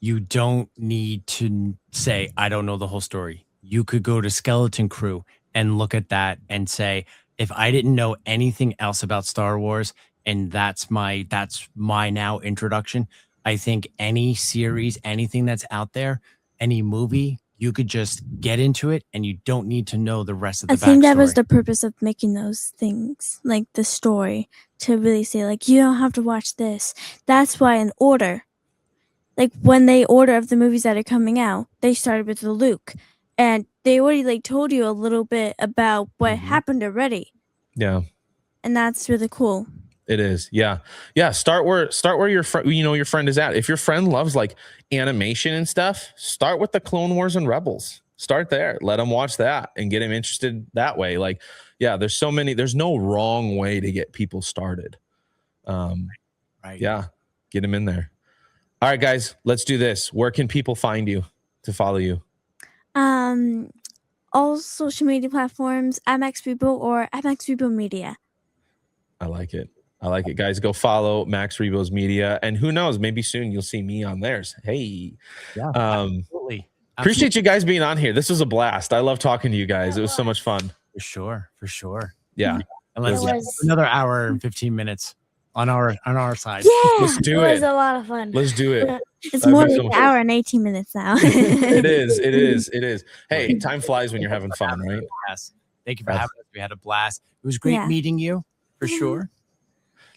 You don't need to say, I don't know the whole story. You could go to Skeleton Crew and look at that and say, if I didn't know anything else about Star Wars, and that's my now introduction, I think any series, anything that's out there, any movie, you could just get into it and you don't need to know the rest of the I think that was backstory. the purpose of making those things, like the story, to really say, like, you don't have to watch this. That's why in order, like when they order of the movies that are coming out, they started with the Luke, and they already like told you a little bit about what happened already, Yeah, and that's really cool. it is. Yeah. Yeah. Start where your friend, your friend is at. If your friend loves like animation and stuff, start with the Clone Wars and Rebels. Start there. Let them watch that and get them interested that way. Like, yeah, there's no wrong way to get people started. Right. Yeah. Get them in there. All right, guys, let's do this. Where can people find you to follow you? All social media platforms, MacsRebo or MacsReboMedia. I like it. Guys, go follow Macs Media, and who knows, maybe soon you'll see me on theirs. Hey, Yeah. Absolutely. appreciate you guys being on here. This was a blast. I love talking to you guys. It was so much fun. For sure. Yeah. And let's It was- another hour and 15 minutes on our side. Yeah, Let's do It was it. a lot of fun. Let's do it. it's that'd more be like so an much- hour and 18 minutes now. It is. Hey, time flies when you're having fun, right? Yes. Thank you for having us. We had a blast. It was great Yeah. meeting you, for sure.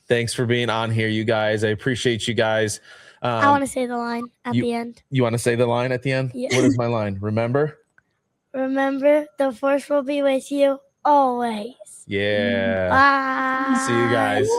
Thanks for being on here, you guys. I appreciate you guys. I want to say the line at the end. You want to say the line at the end? Yeah. What is my line? Remember? Remember, the force will be with you always. Yeah. Bye. See you guys.